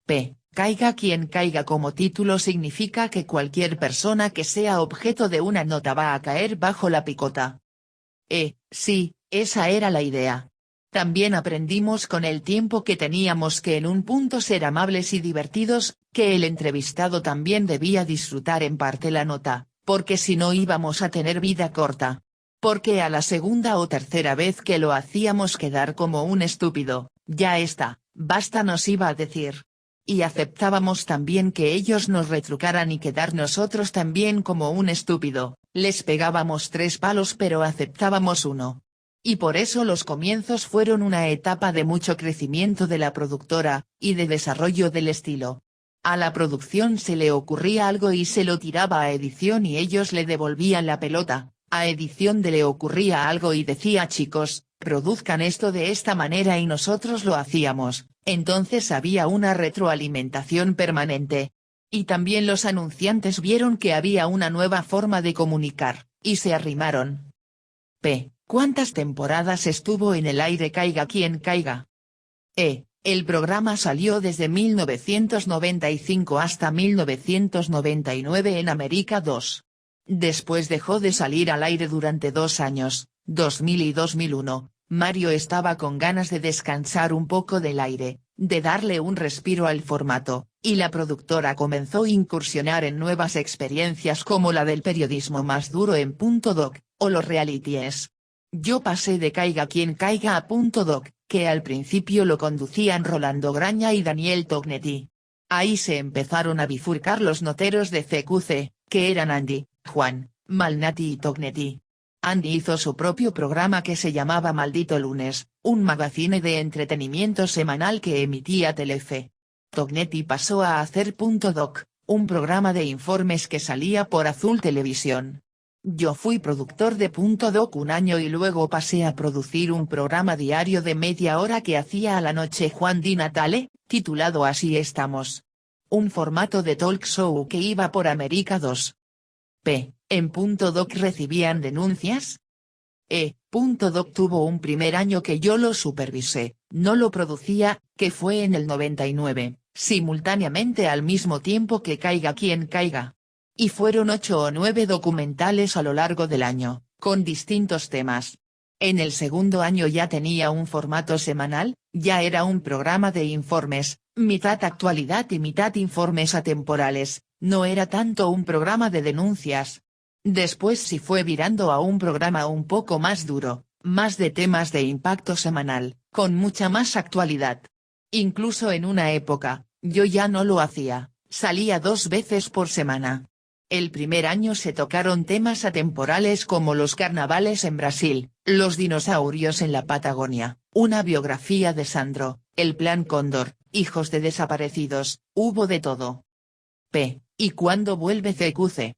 P. Caiga quien caiga como título significa que cualquier persona que sea objeto de una nota va a caer bajo la picota. Sí, esa era la idea. También aprendimos con el tiempo que teníamos que en un punto ser amables y divertidos, que el entrevistado también debía disfrutar en parte la nota, porque si no íbamos a tener vida corta. Porque a la segunda o tercera vez que lo hacíamos quedar como un estúpido, ya está, basta nos iba a decir. y aceptábamos también que ellos nos retrucaran y quedar nosotros también como un estúpido, les pegábamos 3 palos pero aceptábamos uno. Y por eso los comienzos fueron una etapa de mucho crecimiento de la productora, y de desarrollo del estilo. A la producción se le ocurría algo y se lo tiraba a edición y ellos le devolvían la pelota, a edición le ocurría algo y decía chicos, produzcan esto de esta manera y nosotros lo hacíamos, entonces había una retroalimentación permanente. Y también los anunciantes vieron que había una nueva forma de comunicar, y se arrimaron. ¿Cuántas temporadas estuvo en el aire Caiga quien caiga? El programa salió desde 1995 hasta 1999 en América 2. Después dejó de salir al aire durante 2 años, 2000 y 2001, Mario estaba con ganas de descansar un poco del aire, de darle un respiro al formato, y la productora comenzó a incursionar en nuevas experiencias como la del periodismo más duro en .doc, o los realities. Yo pasé de Caiga quien caiga a .doc, que al principio lo conducían Rolando Graña y Daniel Tognetti. Ahí se empezaron a bifurcar los noteros de CQC, que eran Andy, Juan, Malnati y Tognetti. Andy hizo su propio programa que se llamaba Maldito Lunes, un magazine de entretenimiento semanal que emitía Telefe. Tognetti pasó a hacer .doc, un programa de informes que salía por Azul Televisión. Yo fui productor de .doc un año y luego pasé a producir un programa diario de media hora que hacía a la noche Juan Di Natale, titulado Así estamos. Un formato de talk show que iba por América 2. ¿En .doc recibían denuncias? .doc tuvo un primer año que yo lo supervisé, no lo producía, que fue en el 99, simultáneamente al mismo tiempo que Caiga quien caiga. Y fueron 8 o 9 documentales a lo largo del año, con distintos temas. En el segundo año ya tenía un formato semanal, ya era un programa de informes, mitad actualidad y mitad informes atemporales, no era tanto un programa de denuncias. Después sí fue virando a un programa un poco más duro, más de temas de impacto semanal, con mucha más actualidad. Incluso en una época, yo ya no lo hacía, salía 2 veces por semana. El primer año se tocaron temas atemporales como los carnavales en Brasil, los dinosaurios en la Patagonia, una biografía de Sandro, el Plan Cóndor, hijos de desaparecidos, hubo de todo. ¿Y cuándo vuelve CQC?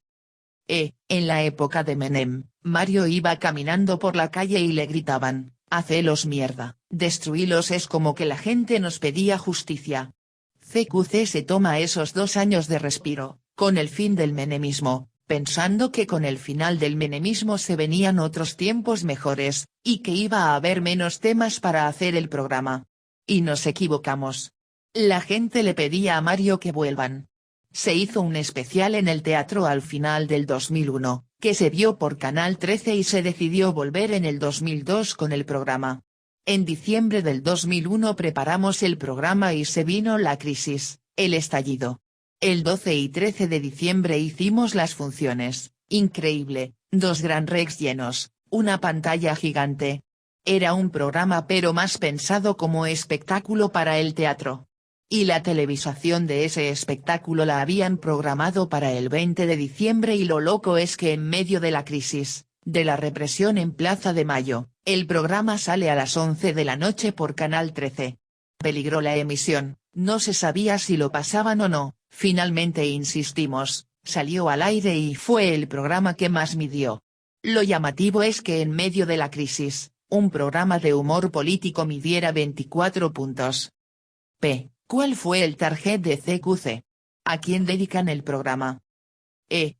En la época de Menem, Mario iba caminando por la calle y le gritaban, hacelos mierda, destruílos, es como que la gente nos pedía justicia. CQC se toma esos 2 años de respiro, con el fin del menemismo, pensando que con el final del menemismo se venían otros tiempos mejores, y que iba a haber menos temas para hacer el programa. Y nos equivocamos. La gente le pedía a Mario que vuelvan. Se hizo un especial en el teatro al final del 2001, que se vio por Canal 13 y se decidió volver en el 2002 con el programa. En diciembre del 2001 preparamos el programa y se vino la crisis, el estallido. El 12 y 13 de diciembre hicimos las funciones, increíble, 2 Gran Rex llenos, una pantalla gigante. Era un programa pero más pensado como espectáculo para el teatro. Y la televisación de ese espectáculo la habían programado para el 20 de diciembre y lo loco es que en medio de la crisis, de la represión en Plaza de Mayo, el programa sale a las 11 de la noche por Canal 13. Peligró la emisión, no se sabía si lo pasaban o no, finalmente insistimos, salió al aire y fue el programa que más midió. Lo llamativo es que en medio de la crisis, un programa de humor político midiera 24 puntos. ¿Cuál fue el target de CQC? ¿A quién dedican el programa?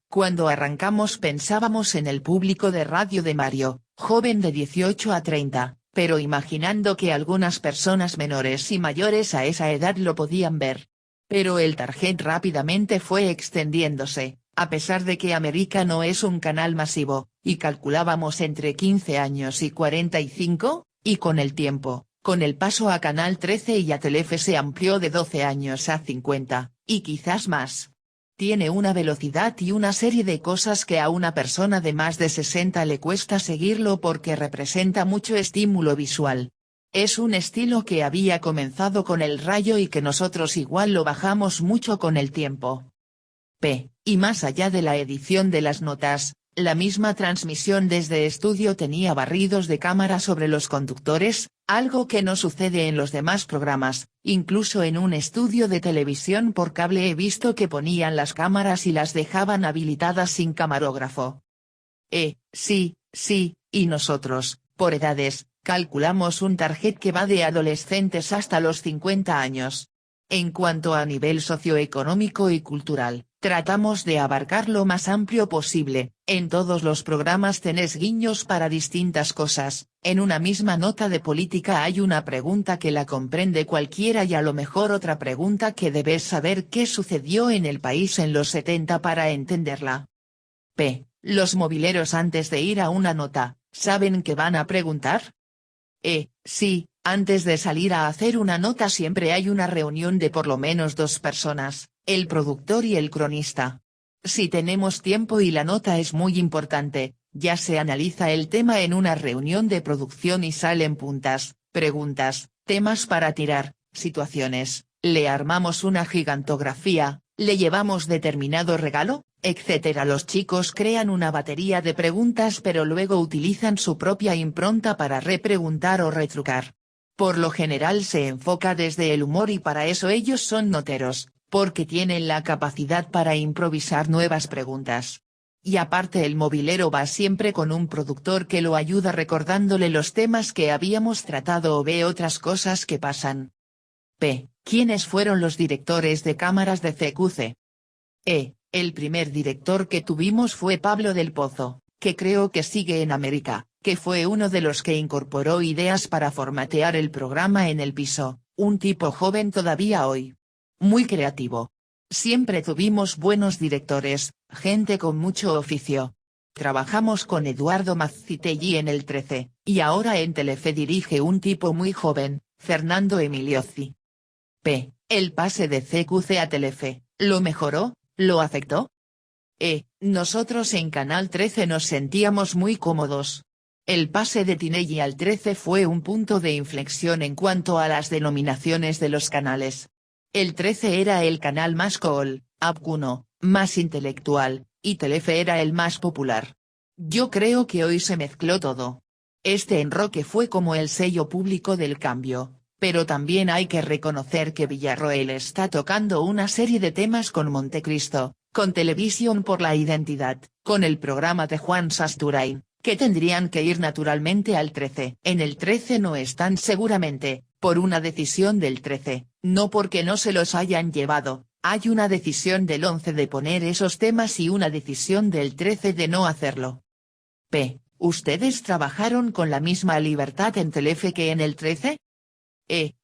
Cuando arrancamos pensábamos en el público de radio de Mario, joven de 18 a 30, pero imaginando que algunas personas menores y mayores a esa edad lo podían ver. Pero el target rápidamente fue extendiéndose, a pesar de que América no es un canal masivo, y calculábamos entre 15 años y 45, y con el tiempo, con el paso a Canal 13 y a Telefe se amplió de 12 años a 50, y quizás más. Tiene una velocidad y una serie de cosas que a una persona de más de 60 le cuesta seguirlo porque representa mucho estímulo visual. Es un estilo que había comenzado con el Rayo y que nosotros igual lo bajamos mucho con el tiempo. Y más allá de la edición de las notas, la misma transmisión desde estudio tenía barridos de cámara sobre los conductores, algo que no sucede en los demás programas. Incluso en un estudio de televisión por cable he visto que ponían las cámaras y las dejaban habilitadas sin camarógrafo. Sí, y nosotros, por edades, calculamos un target que va de adolescentes hasta los 50 años. En cuanto a nivel socioeconómico y cultural, tratamos de abarcar lo más amplio posible. En todos los programas tenés guiños para distintas cosas. En una misma nota de política hay una pregunta que la comprende cualquiera y a lo mejor otra pregunta que debes saber qué sucedió en el país en los 70 para entenderla. Los mobileros antes de ir a una nota, ¿saben qué van a preguntar? Sí, antes de salir a hacer una nota siempre hay una reunión de por lo menos 2 personas, el productor y el cronista. Si tenemos tiempo y la nota es muy importante, ya se analiza el tema en una reunión de producción y salen puntas, preguntas, temas para tirar, situaciones, le armamos una gigantografía, le llevamos determinado regalo, etc. Los chicos crean una batería de preguntas pero luego utilizan su propia impronta para repreguntar o retrucar. Por lo general se enfoca desde el humor y para eso ellos son noteros, porque tienen la capacidad para improvisar nuevas preguntas. Y aparte el mobilero va siempre con un productor que lo ayuda recordándole los temas que habíamos tratado o ve otras cosas que pasan. ¿Quiénes fueron los directores de cámaras de CQC? El primer director que tuvimos fue Pablo del Pozo, que creo que sigue en América, que fue uno de los que incorporó ideas para formatear el programa en el piso, un tipo joven todavía hoy. Muy creativo. Siempre tuvimos buenos directores, gente con mucho oficio. Trabajamos con Eduardo Mazzitelli en el 13, y ahora en Telefe dirige un tipo muy joven, Fernando Emiliozzi. El pase de CQC a Telefe, ¿lo mejoró? ¿Lo afectó? Nosotros en Canal 13 nos sentíamos muy cómodos. El pase de Tinelli al 13 fue un punto de inflexión en cuanto a las denominaciones de los canales. El 13 era el canal más cool, Apcuno, más intelectual, y Telefe era el más popular. Yo creo que hoy se mezcló todo. Este enroque fue como el sello público del cambio. Pero también hay que reconocer que Villarroel está tocando una serie de temas con Montecristo, con Televisión por la Identidad, con el programa de Juan Sasturain, que tendrían que ir naturalmente al 13. En el 13 no están seguramente, por una decisión del 13, no porque no se los hayan llevado, hay una decisión del 11 de poner esos temas y una decisión del 13 de no hacerlo. ¿Ustedes trabajaron con la misma libertad en Telefe que en el 13?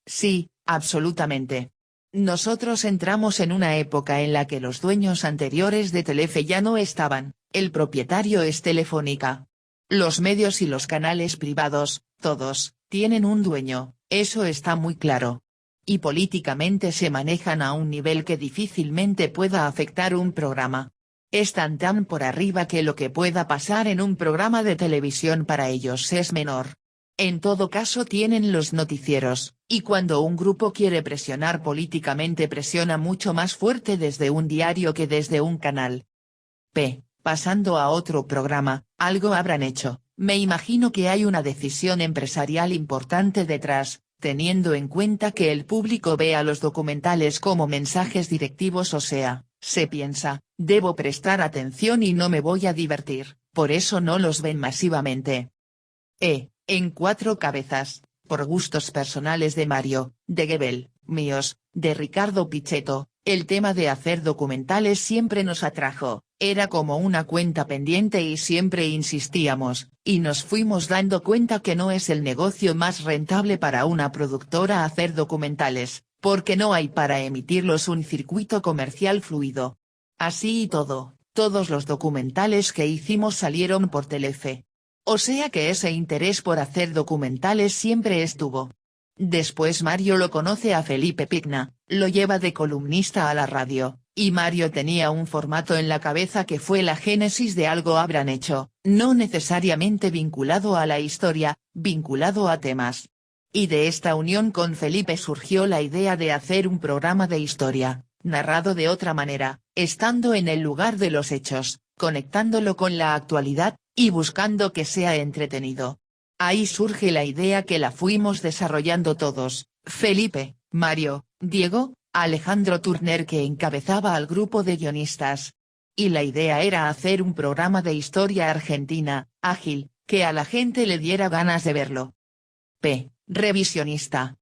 Sí, absolutamente. Nosotros entramos en una época en la que los dueños anteriores de Telefe ya no estaban, el propietario es Telefónica. Los medios y los canales privados, todos, tienen un dueño, eso está muy claro. Y políticamente se manejan a un nivel que difícilmente pueda afectar un programa. Están tan por arriba que lo que pueda pasar en un programa de televisión para ellos es menor. En todo caso tienen los noticieros, y cuando un grupo quiere presionar políticamente presiona mucho más fuerte desde un diario que desde un canal. Pasando a otro programa, algo habrán hecho, me imagino que hay una decisión empresarial importante detrás, teniendo en cuenta que el público ve a los documentales como mensajes directivos o sea, se piensa, debo prestar atención y no me voy a divertir, por eso no los ven masivamente. En 4 cabezas, por gustos personales de Mario, de Gebel, míos, de Ricardo Pichetto, el tema de hacer documentales siempre nos atrajo, era como una cuenta pendiente y siempre insistíamos, y nos fuimos dando cuenta que no es el negocio más rentable para una productora hacer documentales, porque no hay para emitirlos un circuito comercial fluido. Así y todo, todos los documentales que hicimos salieron por Telefe. O sea que ese interés por hacer documentales siempre estuvo. Después Mario lo conoce a Felipe Pigna, lo lleva de columnista a la radio, y Mario tenía un formato en la cabeza que fue la génesis de algo habrán hecho, no necesariamente vinculado a la historia, vinculado a temas. Y de esta unión con Felipe surgió la idea de hacer un programa de historia, narrado de otra manera, estando en el lugar de los hechos, conectándolo con la actualidad, y buscando que sea entretenido. Ahí surge la idea que la fuimos desarrollando todos, Felipe, Mario, Diego, Alejandro Turner que encabezaba al grupo de guionistas. Y la idea era hacer un programa de historia argentina, ágil, que a la gente le diera ganas de verlo. Revisionista.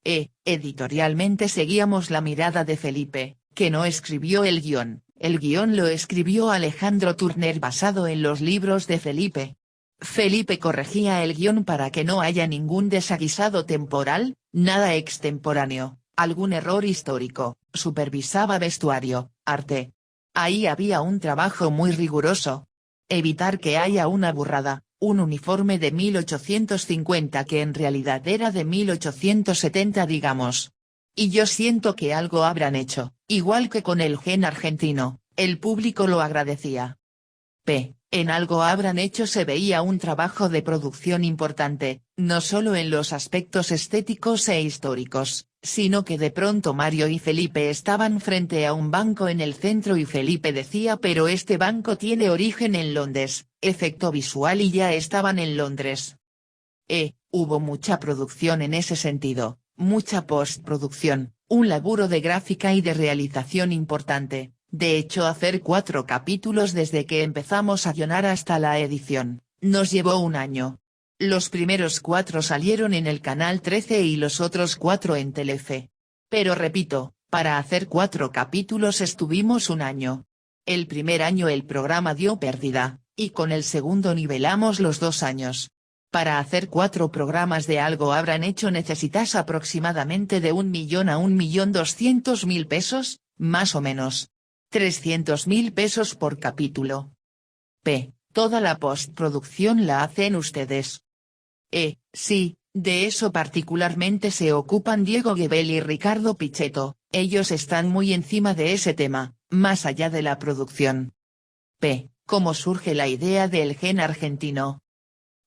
Editorialmente seguíamos la mirada de Felipe, que no escribió el guión lo escribió Alejandro Turner basado en los libros de Felipe. Felipe corregía el guión para que no haya ningún desaguisado temporal, nada extemporáneo, algún error histórico, supervisaba vestuario, arte. Ahí había un trabajo muy riguroso. Evitar que haya una burrada, un uniforme de 1850 que en realidad era de 1870 digamos. Y yo siento que algo habrán hecho, igual que con el gen argentino, el público lo agradecía. En algo habrán hecho se veía un trabajo de producción importante, no solo en los aspectos estéticos e históricos, sino que de pronto Mario y Felipe estaban frente a un banco en el centro y Felipe decía pero este banco tiene origen en Londres, efecto visual y ya estaban en Londres. Hubo mucha producción en ese sentido, mucha postproducción, un laburo de gráfica y de realización importante. De hecho hacer 4 capítulos desde que empezamos a guionar hasta la edición, nos llevó un año. Los primeros 4 salieron en el canal 13 y los otros 4 en Telefe. Pero repito, para hacer 4 capítulos estuvimos un año. El primer año el programa dio pérdida, y con el segundo nivelamos los 2 años. Para hacer 4 programas de algo habrán hecho necesitas aproximadamente de 1 millón a 1.200.000 pesos, más o menos. 300.000 pesos por capítulo. Toda la postproducción la hacen ustedes. Sí, de eso particularmente se ocupan Diego Gebel y Ricardo Pichetto, ellos están muy encima de ese tema, más allá de la producción. ¿Cómo surge la idea del gen argentino?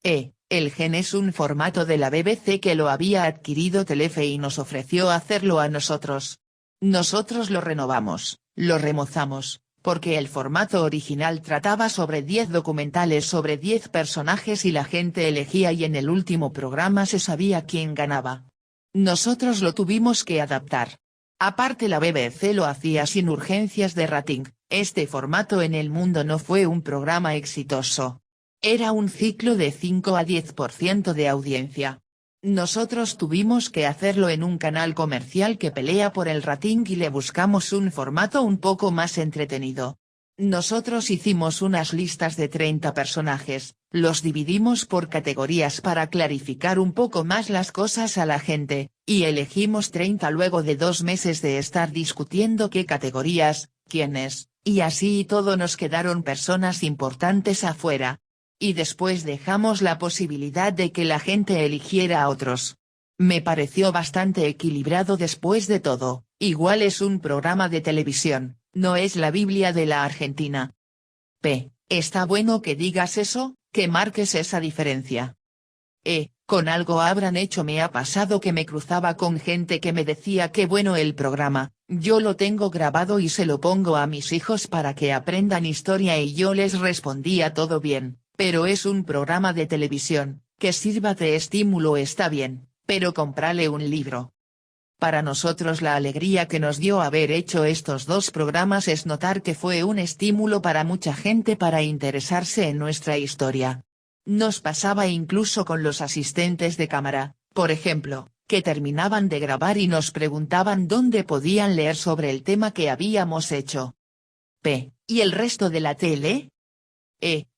El gen es un formato de la BBC que lo había adquirido Telefe y nos ofreció hacerlo a nosotros. Nosotros lo renovamos, lo remozamos, porque el formato original trataba sobre 10 documentales sobre 10 personajes y la gente elegía y en el último programa se sabía quién ganaba. Nosotros lo tuvimos que adaptar. Aparte la BBC lo hacía sin urgencias de rating, este formato en el mundo no fue un programa exitoso. Era un ciclo de 5 a 10% de audiencia. Nosotros tuvimos que hacerlo en un canal comercial que pelea por el rating y le buscamos un formato un poco más entretenido. Nosotros hicimos unas listas de 30 personajes, los dividimos por categorías para clarificar un poco más las cosas a la gente, y elegimos 30 luego de 2 meses de estar discutiendo qué categorías, quiénes, y así y todo nos quedaron personas importantes afuera. Y después dejamos la posibilidad de que la gente eligiera a otros. Me pareció bastante equilibrado después de todo, igual es un programa de televisión, no es la Biblia de la Argentina. Está bueno que digas eso, que marques esa diferencia. Con algo habrán hecho me ha pasado que me cruzaba con gente que me decía qué bueno el programa, yo lo tengo grabado y se lo pongo a mis hijos para que aprendan historia y yo les respondía todo bien. Pero es un programa de televisión, que sirva de estímulo está bien, pero cómprale un libro. Para nosotros la alegría que nos dio haber hecho estos 2 programas es notar que fue un estímulo para mucha gente para interesarse en nuestra historia. Nos pasaba incluso con los asistentes de cámara, por ejemplo, que terminaban de grabar y nos preguntaban dónde podían leer sobre el tema que habíamos hecho. ¿Y el resto de la tele?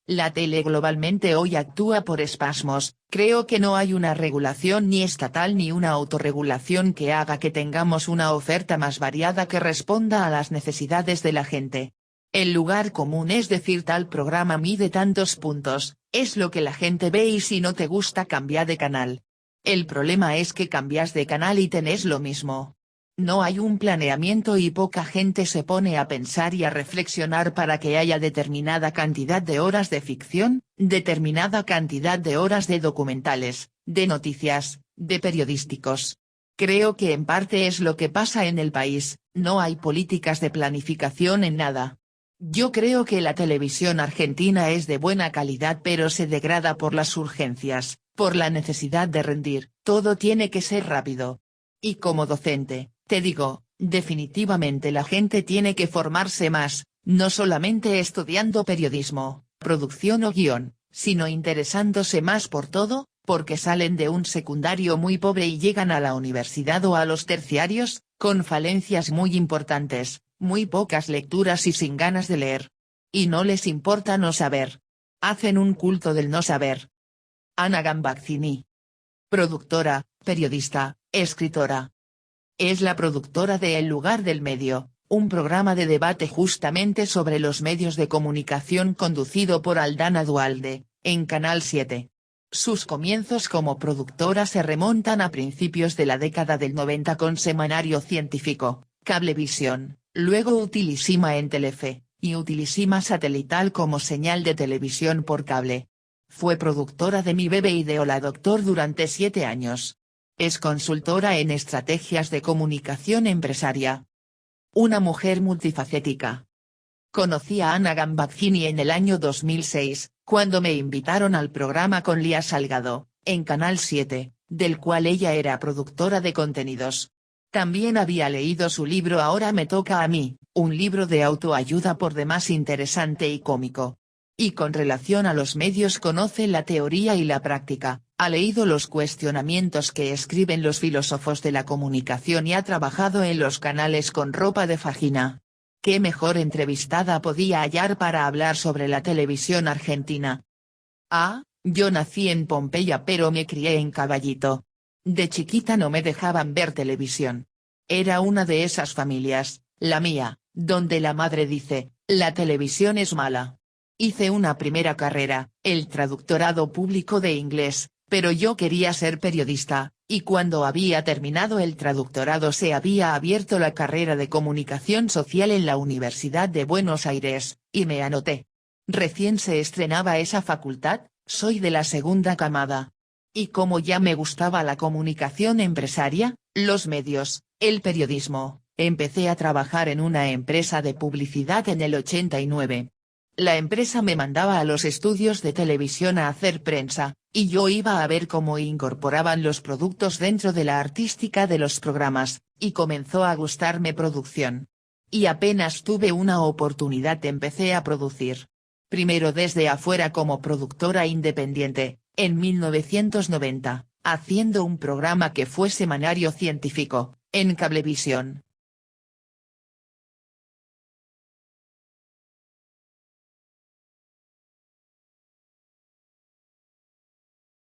La tele globalmente hoy actúa por espasmos, creo que no hay una regulación ni estatal ni una autorregulación que haga que tengamos una oferta más variada que responda a las necesidades de la gente. El lugar común es decir tal programa mide tantos puntos, es lo que la gente ve y si no te gusta cambia de canal. El problema es que cambias de canal y tenés lo mismo. No hay un planeamiento y poca gente se pone a pensar y a reflexionar para que haya determinada cantidad de horas de ficción, determinada cantidad de horas de documentales, de noticias, de periodísticos. Creo que en parte es lo que pasa en el país, no hay políticas de planificación en nada. Yo creo que la televisión argentina es de buena calidad pero se degrada por las urgencias, por la necesidad de rendir, todo tiene que ser rápido. Y como docente, te digo, definitivamente la gente tiene que formarse más, no solamente estudiando periodismo, producción o guión, sino interesándose más por todo, porque salen de un secundario muy pobre y llegan a la universidad o a los terciarios, con falencias muy importantes, muy pocas lecturas y sin ganas de leer. Y no les importa no saber. Hacen un culto del no saber. Ana Gambaccini. Productora, periodista, escritora. Es la productora de El lugar del medio, un programa de debate justamente sobre los medios de comunicación conducido por Aldana Duhalde, en Canal 7. Sus comienzos como productora se remontan a principios de la década del 90 con Semanario Científico, Cablevisión, luego Utilísima en Telefe, y Utilísima Satelital como señal de televisión por cable. Fue productora de Mi Bebé y de Hola Doctor durante 7 años. Es consultora en estrategias de comunicación empresaria. Una mujer multifacética. Conocí a Ana Gambaccini en el año 2006, cuando me invitaron al programa con Lía Salgado, en Canal 7, del cual ella era productora de contenidos. También había leído su libro Ahora me toca a mí, un libro de autoayuda por demás interesante y cómico. Y con relación a los medios conoce la teoría y la práctica, ha leído los cuestionamientos que escriben los filósofos de la comunicación y ha trabajado en los canales con Ropa de Vagina. ¿Qué mejor entrevistada podía hallar para hablar sobre la televisión argentina? Yo nací en Pompeya pero me crié en Caballito. De chiquita no me dejaban ver televisión. Era una de esas familias, la mía, donde la madre dice, la televisión es mala. Hice una primera carrera, el traductorado público de inglés, pero yo quería ser periodista, y cuando había terminado el traductorado se había abierto la carrera de comunicación social en la Universidad de Buenos Aires, y me anoté. Recién se estrenaba esa facultad, soy de la segunda camada. Y como ya me gustaba la comunicación empresaria, los medios, el periodismo, empecé a trabajar en una empresa de publicidad en el 89. La empresa me mandaba a los estudios de televisión a hacer prensa, y yo iba a ver cómo incorporaban los productos dentro de la artística de los programas, y comenzó a gustarme producción. Y apenas tuve una oportunidad empecé a producir. Primero desde afuera como productora independiente, en 1990, haciendo un programa que fue Semanario Científico, en Cablevisión,